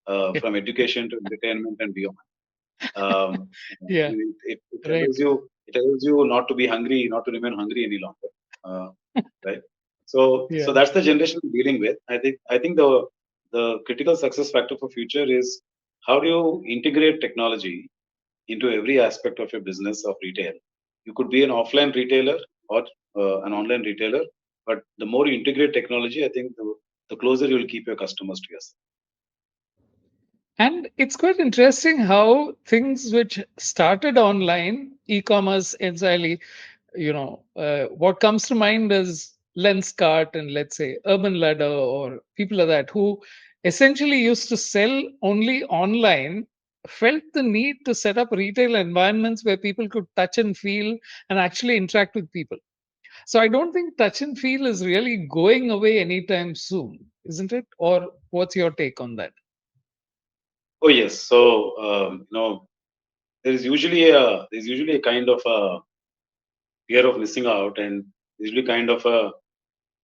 [SPEAKER 2] from education to entertainment and beyond.
[SPEAKER 1] Yeah.
[SPEAKER 2] It
[SPEAKER 1] Right.
[SPEAKER 2] tells you not to be hungry, not to remain hungry any longer, right? So
[SPEAKER 1] Yeah.
[SPEAKER 2] that's the generation we're dealing with. I think the critical success factor for future is how do you integrate technology into every aspect of your business of retail. You could be an offline retailer or an online retailer, but the more you integrate technology, I think the closer you'll keep your customers to yourself.
[SPEAKER 1] And it's quite interesting how things which started online, e-commerce entirely, what comes to mind is Lenskart and let's say Urban Ladder or people like that who essentially used to sell only online, felt the need to set up retail environments where people could touch and feel and actually interact with people. So I don't think touch and feel is really going away anytime soon, isn't it? Or what's your take on that?
[SPEAKER 2] Oh yes. So there's usually a kind of a fear of missing out, and usually kind of a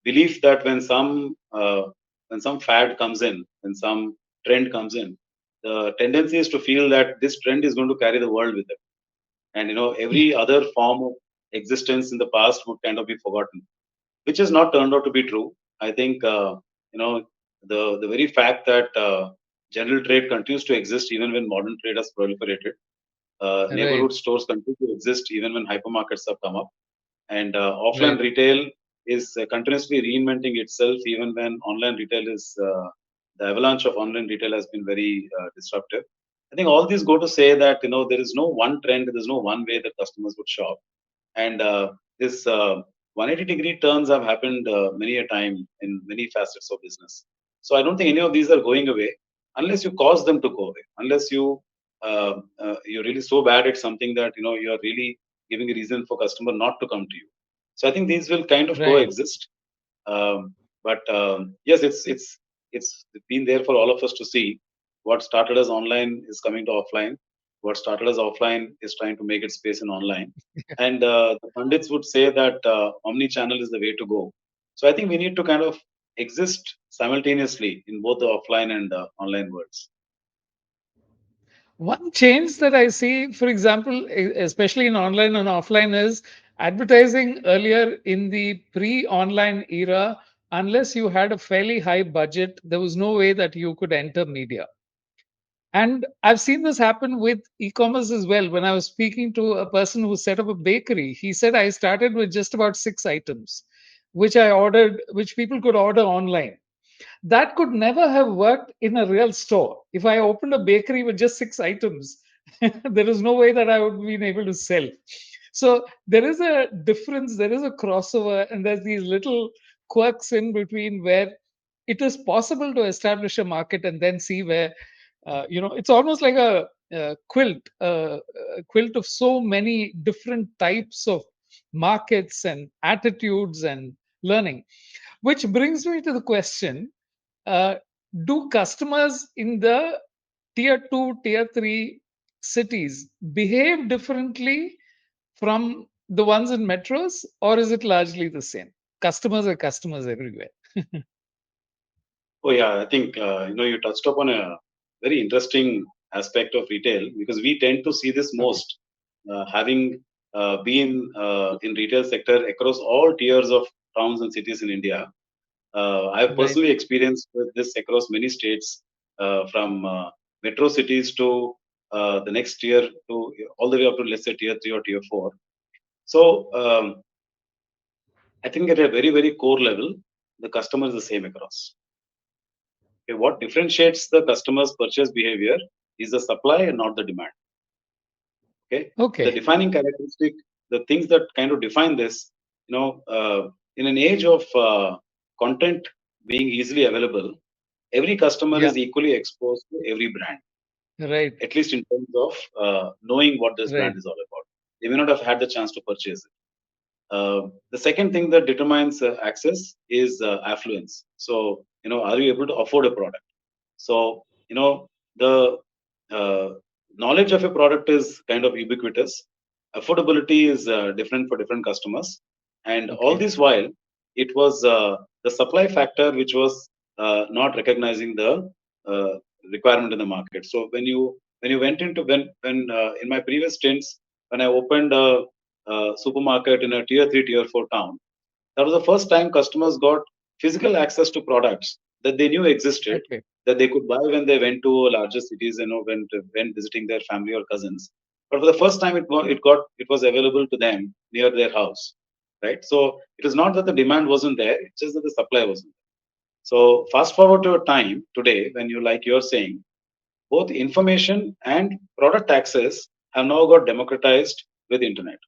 [SPEAKER 2] belief that when some fad comes in, when some trend comes in, the tendency is to feel that this trend is going to carry the world with it, and every other form of existence in the past would kind of be forgotten, which has not turned out to be true. I think you know the very fact that general trade continues to exist even when modern trade has proliferated.
[SPEAKER 1] Right,
[SPEAKER 2] Neighborhood stores continue to exist even when hypermarkets have come up, and offline
[SPEAKER 1] right,
[SPEAKER 2] retail is continuously reinventing itself even when online retail is the avalanche of online retail has been very disruptive. I think all these go to say that there is no one trend, there is no one way that customers would shop, and this 180-degree turns have happened many a time in many facets of business. So I don't think any of these are going away unless you cause them to go away. Unless you're really so bad at something that you're really giving a reason for customer not to come to you. So I think these will kind of
[SPEAKER 1] right.
[SPEAKER 2] coexist. But yes, it's been there for all of us to see. What started as online is coming to offline. What started as offline is trying to make its space in online. And the pundits would say that omni-channel is the way to go. So I think we need to kind of exist simultaneously in both the offline and online worlds.
[SPEAKER 1] One change that I see, for example, especially in online and offline, is advertising earlier in the pre online era. Unless you had a fairly high budget, there was no way that you could enter media. And I've seen this happen with e-commerce as well. When I was speaking to a person who set up a bakery, he said I started with just about 6 items, which I ordered, which people could order online. That could never have worked in a real store. If I opened a bakery with just 6 items, there is no way that I would have been able to sell. So there is a difference, there is a crossover, and there's these little quirks in between where it is possible to establish a market and then see where, it's almost like a quilt of so many different types of markets and attitudes and learning. Which brings me to the question, uh, do customers in the tier 2, tier 3 cities behave differently from the ones in metros, or is it largely the same? Customers are customers everywhere.
[SPEAKER 2] Oh yeah, I think you touched upon a very interesting aspect of retail because we tend to see this
[SPEAKER 1] Okay,
[SPEAKER 2] most, having been in retail sector across all tiers of towns and cities in India. I have
[SPEAKER 1] right.
[SPEAKER 2] personally experienced this across many states. from metro cities to the next tier to all the way up to, let's say, tier 3 or tier 4. So I think at a very, very core level, the customer is the same across. Okay, what differentiates the customer's purchase behavior is the supply and not the demand. Okay, the
[SPEAKER 1] Okay.
[SPEAKER 2] defining characteristic, the things that kind of define this, in an age of content being easily available, every customer
[SPEAKER 1] Yeah.
[SPEAKER 2] is equally exposed to every brand,
[SPEAKER 1] Right.
[SPEAKER 2] at least in terms of knowing what this brand
[SPEAKER 1] Right.
[SPEAKER 2] is all about. They may not have had the chance to purchase it. The second thing that determines access is affluence. So, are you able to afford a product? So, the uh, knowledge of a product is kind of ubiquitous. Affordability is different for different customers. And all
[SPEAKER 1] Okay.
[SPEAKER 2] this while, it was the supply factor which was not recognizing the uh, requirement in the market. So when you went into when in my previous stints, when I opened a supermarket in a tier 3, tier 4 town, that was the first time customers got physical access to products that they knew existed,
[SPEAKER 1] Okay.
[SPEAKER 2] that they could buy when they went to larger cities, when visiting their family or cousins. But for the first time, it was available to them near their house, right? So it is not that the demand wasn't there; it's just that the supply wasn't. So fast forward to a time today when you, like you're saying, both information and product access have now got democratized with internet.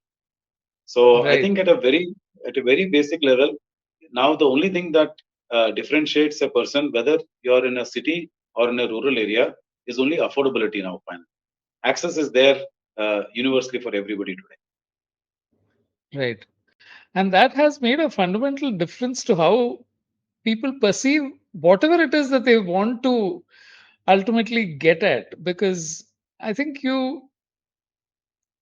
[SPEAKER 2] So I
[SPEAKER 1] Right.
[SPEAKER 2] think at a very basic level, now the only thing that differentiates a person whether you're in a city or in a rural area is only affordability now. Finally, access is there universally for everybody today.
[SPEAKER 1] Right. And that has made a fundamental difference to how people perceive whatever it is that they want to ultimately get at. Because I think you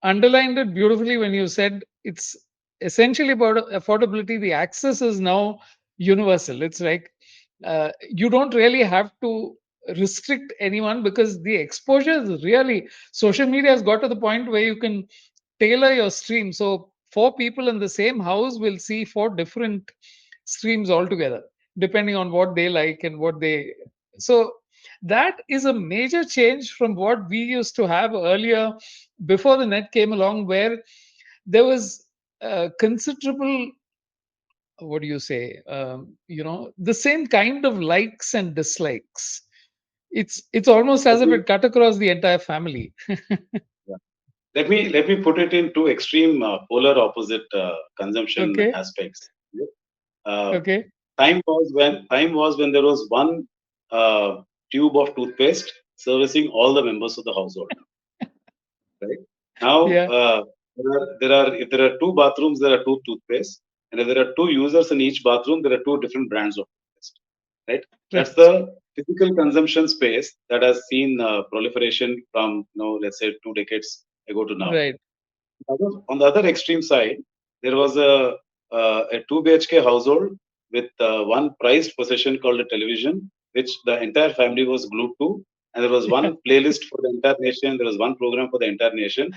[SPEAKER 1] underlined it beautifully when you said it's essentially about affordability. The access is now universal. It's like you don't really have to restrict anyone because the exposure is really, social media has got to the point where you can tailor your stream. So four people in the same house will see four different streams altogether, depending on what they like and what they. So that is a major change from what we used to have earlier before the net came along, where there was considerable, what do you say, the same kind of likes and dislikes. It's almost
[SPEAKER 2] Let
[SPEAKER 1] as if
[SPEAKER 2] me
[SPEAKER 1] it cut across the entire family.
[SPEAKER 2] yeah. let me put it in two extreme polar opposite consumption
[SPEAKER 1] Okay.
[SPEAKER 2] aspects. Yeah. Uh,
[SPEAKER 1] Okay.
[SPEAKER 2] time was when there was one uh, tube of toothpaste servicing all the members of the household. Right? Now,
[SPEAKER 1] Yeah.
[SPEAKER 2] if there are two bathrooms, there are two toothpaste, and if there are two users in each bathroom, there are two different brands of toothpaste. Right? That's
[SPEAKER 1] Right.
[SPEAKER 2] the physical consumption space that has seen proliferation from, let's say 2 decades ago to now.
[SPEAKER 1] Right.
[SPEAKER 2] On the other extreme side, there was a 2 BHK household with one prized possession called a television, which the entire family was glued to. And there was
[SPEAKER 1] Yeah.
[SPEAKER 2] one playlist for the entire nation. There was one program for the entire nation.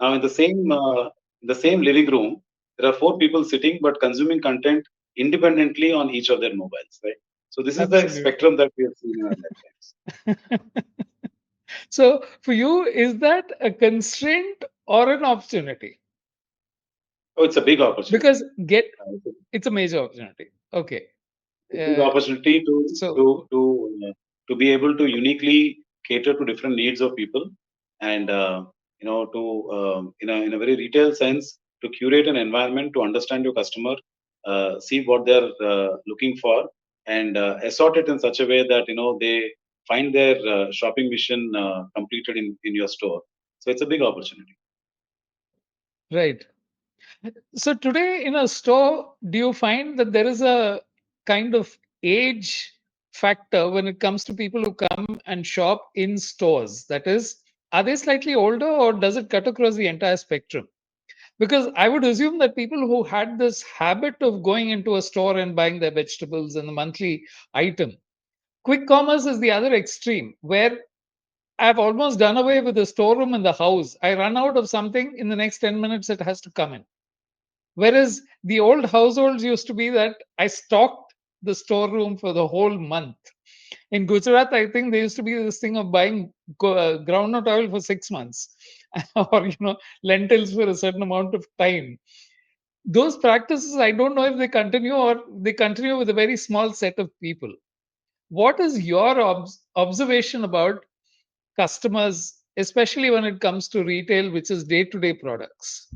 [SPEAKER 2] Now, in the same living room, there are four people sitting but consuming content independently on each of their mobiles. Right. So this is the
[SPEAKER 1] Absolutely.
[SPEAKER 2] spectrum that we have seen in our lifetimes.
[SPEAKER 1] So for you, is that a constraint or an opportunity?
[SPEAKER 2] Oh, it's a big opportunity.
[SPEAKER 1] Because get
[SPEAKER 2] It's a
[SPEAKER 1] it's a major opportunity. Okay.
[SPEAKER 2] big
[SPEAKER 1] uh,
[SPEAKER 2] opportunity to
[SPEAKER 1] so
[SPEAKER 2] to to uh, to be able to uniquely cater to different needs of people, and to in a very retail sense, to curate an environment to understand your customer, see what they're looking for, and assort it in such a way that they find their shopping mission completed in your store. So it's a big opportunity.
[SPEAKER 1] right. So today in a store, do you find that there is a kind of age factor when it comes to people who come and shop in stores? That is, are they slightly older or does it cut across the entire spectrum? Because I would assume that people who had this habit of going into a store and buying their vegetables and the monthly item, quick commerce is the other extreme, where I've almost done away with the storeroom in the house. I run out of something in the next 10 minutes, it has to come in. Whereas the old households used to be that I stocked the storeroom for the whole month. In Gujarat, I think there used to be this thing of buying groundnut oil for 6 months, or lentils for a certain amount of time. Those practices, I don't know if they continue or they continue with a very small set of people. What is your observation about customers, especially when it comes to retail, which is day-to-day products?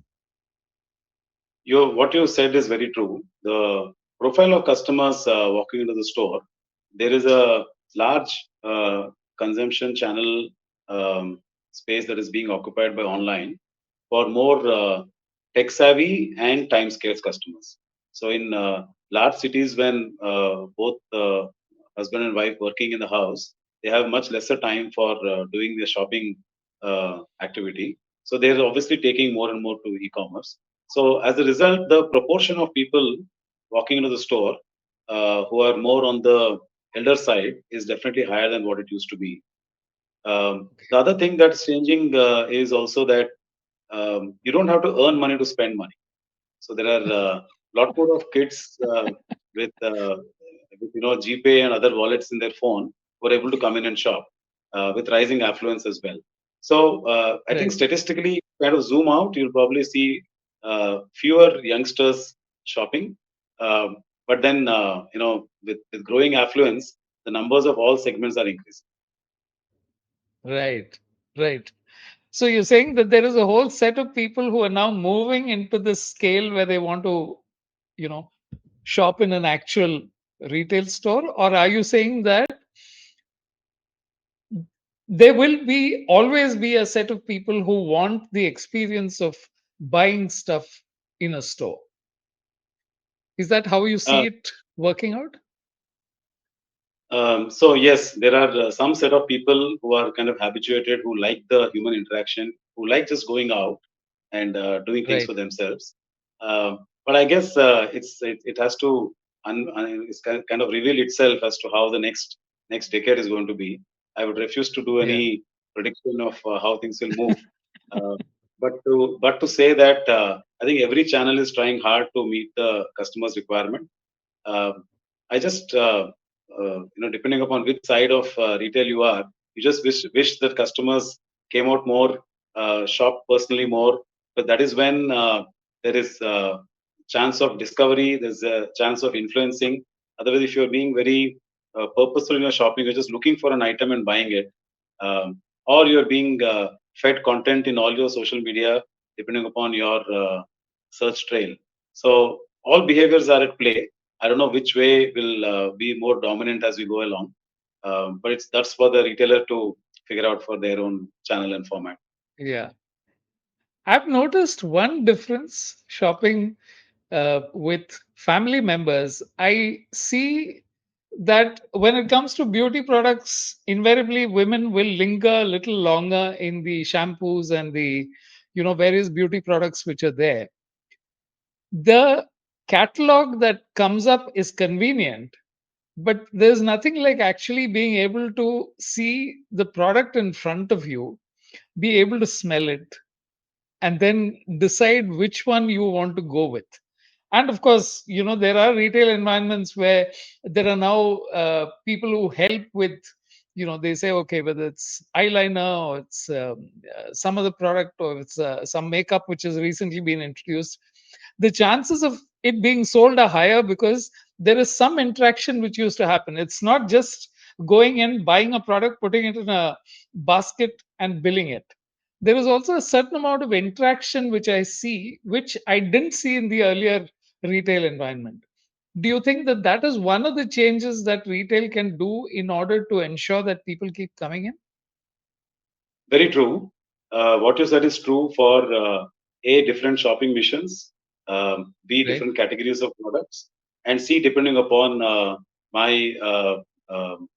[SPEAKER 2] What you said is very true. The profile of customers walking into the store, there is a large consumption channel space that is being occupied by online for more tech savvy and time scarce customers. So in large cities, when both husband and wife working in the house, they have much lesser time for doing the shopping activity. So they're obviously taking more and more to e-commerce. So as a result, the proportion of people walking into the store who are more on the elder side is definitely higher than what it used to be. The other thing that's changing is also that you don't have to earn money to spend money. So there are a lot more of kids with, uh, with GPay and other wallets in their phone who are able to come in and shop with rising affluence as well. So I think
[SPEAKER 1] Right.
[SPEAKER 2] statistically, kind of zoom out, you'll probably see fewer youngsters shopping. But then with growing affluence, the numbers of all segments are increasing.
[SPEAKER 1] Right. Right. So you're saying that there is a whole set of people who are now moving into this scale where they want to, you know, shop in an actual retail store? Or are you saying that there will be always be a set of people who want the experience of buying stuff in a store? Is that how you
[SPEAKER 2] Uh,
[SPEAKER 1] see it working out?
[SPEAKER 2] so yes, there are some set of people who are kind of habituated, who like the human interaction, who like just going out and doing things
[SPEAKER 1] Right.
[SPEAKER 2] for themselves. But I guess it has to it's kind of reveal itself as to how the next decade is going to be. I would refuse to do
[SPEAKER 1] Yeah.
[SPEAKER 2] any prediction of how things will move. Uh, but to say that I think every channel is trying hard to meet the customer's requirement. um, I just, depending upon which side of retail you are, you just wish that customers came out more, shop personally more. But that is when there is a chance of discovery. There's a chance of influencing. Otherwise, if you're being very purposeful in your shopping, you're just looking for an item and buying it, or you're being fed content in all your social media, depending upon your search trail. So all behaviors are at play. I don't know which way will be more dominant as we go along, but that's for the retailer to figure out for their own channel and format.
[SPEAKER 1] Yeah. I've noticed one difference shopping with family members. I see that when it comes to beauty products, invariably women will linger a little longer in the shampoos and the various beauty products which are there. The catalog that comes up is convenient, but there's nothing like actually being able to see the product in front of you, be able to smell it, and then decide which one you want to go with. And of course, there are retail environments where there are now people who help with, they say, okay, whether it's eyeliner or it's some other product, or it's some makeup which has recently been introduced, the chances of it being sold are higher because there is some interaction which used to happen. It's not just going and buying a product, putting it in a basket and billing it. There is also a certain amount of interaction which I see, which I didn't see in the earlier retail environment. Do you think that that is one of the changes that retail can do in order to ensure that people keep coming in?
[SPEAKER 2] Very true. What you said is true for different shopping missions, B,
[SPEAKER 1] Right.
[SPEAKER 2] different categories of products, and C, depending upon my um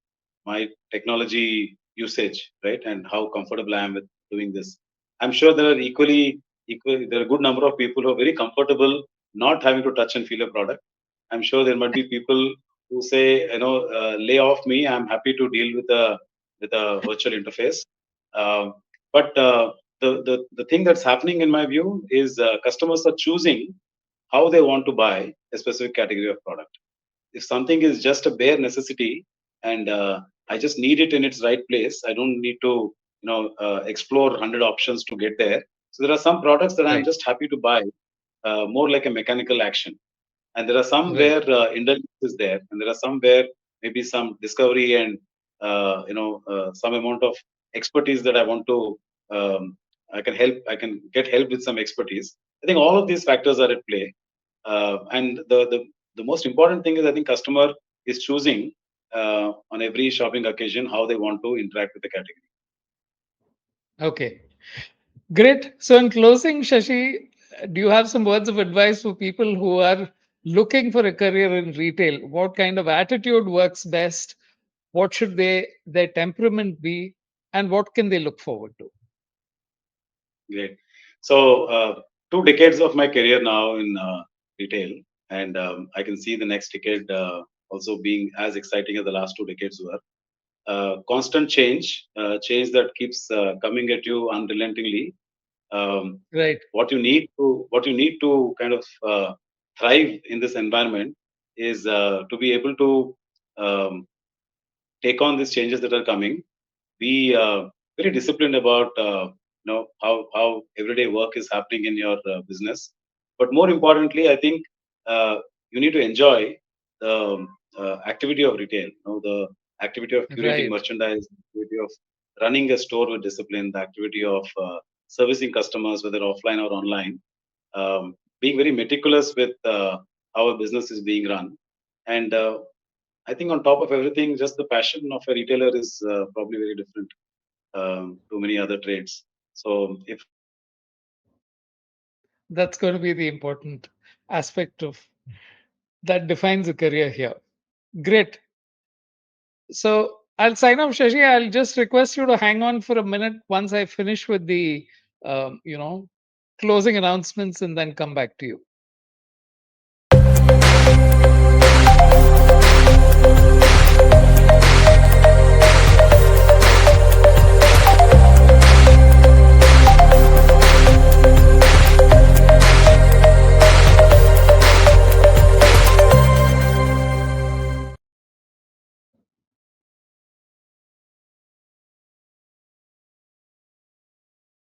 [SPEAKER 2] my technology usage, right, and how comfortable I am with doing this. I'm sure there are there are a good number of people who are very comfortable not having to touch and feel a product. I'm sure there might be people who say, lay off me. I'm happy to deal with a virtual interface. Um, but the thing that's happening in my view is customers are choosing how they want to buy a specific category of product. If something is just a bare necessity, and I just need it in its right place. I don't need to, explore 100 options to get there. So there are some products that I'm
[SPEAKER 1] Right.
[SPEAKER 2] just happy to buy, more like a mechanical action. And there are some
[SPEAKER 1] Right.
[SPEAKER 2] where indulgence is there, and there are some where maybe some discovery and some amount of expertise that I want to. I can help. I can get help with some expertise. I think all of these factors are at play, and the most important thing is I think customer is choosing on every shopping occasion how they want to interact with the category.
[SPEAKER 1] Okay. Great. So, in closing, Shashi, do you have some words of advice for people who are looking for a career in retail? What kind of attitude works best? What should their temperament be, and what can they look forward to?
[SPEAKER 2] Great. So 2 decades of my career now in retail, and I can see the next decade also being as exciting as the last 2 decades were. Constant change, change that keeps coming at you unrelentingly. Um,
[SPEAKER 1] Right.
[SPEAKER 2] what you need to kind of thrive in this environment is to be able to um, take on these changes that are coming, be very disciplined about how everyday work is happening in your business. But more importantly, I think you need to enjoy the activity of retail. The activity of curating
[SPEAKER 1] Right.
[SPEAKER 2] merchandise, the activity of running a store with discipline, the activity of servicing customers, whether offline or online. Being very meticulous with how a business is being run, and I think on top of everything, just the passion of a retailer is probably very different to many other trades. So if I can get that
[SPEAKER 1] That's going to be the important aspect of that defines a career here. Great. So I'll sign off, Shashi. I'll just request you to hang on for a minute once I finish with the, um, you know, closing announcements and then come back to you.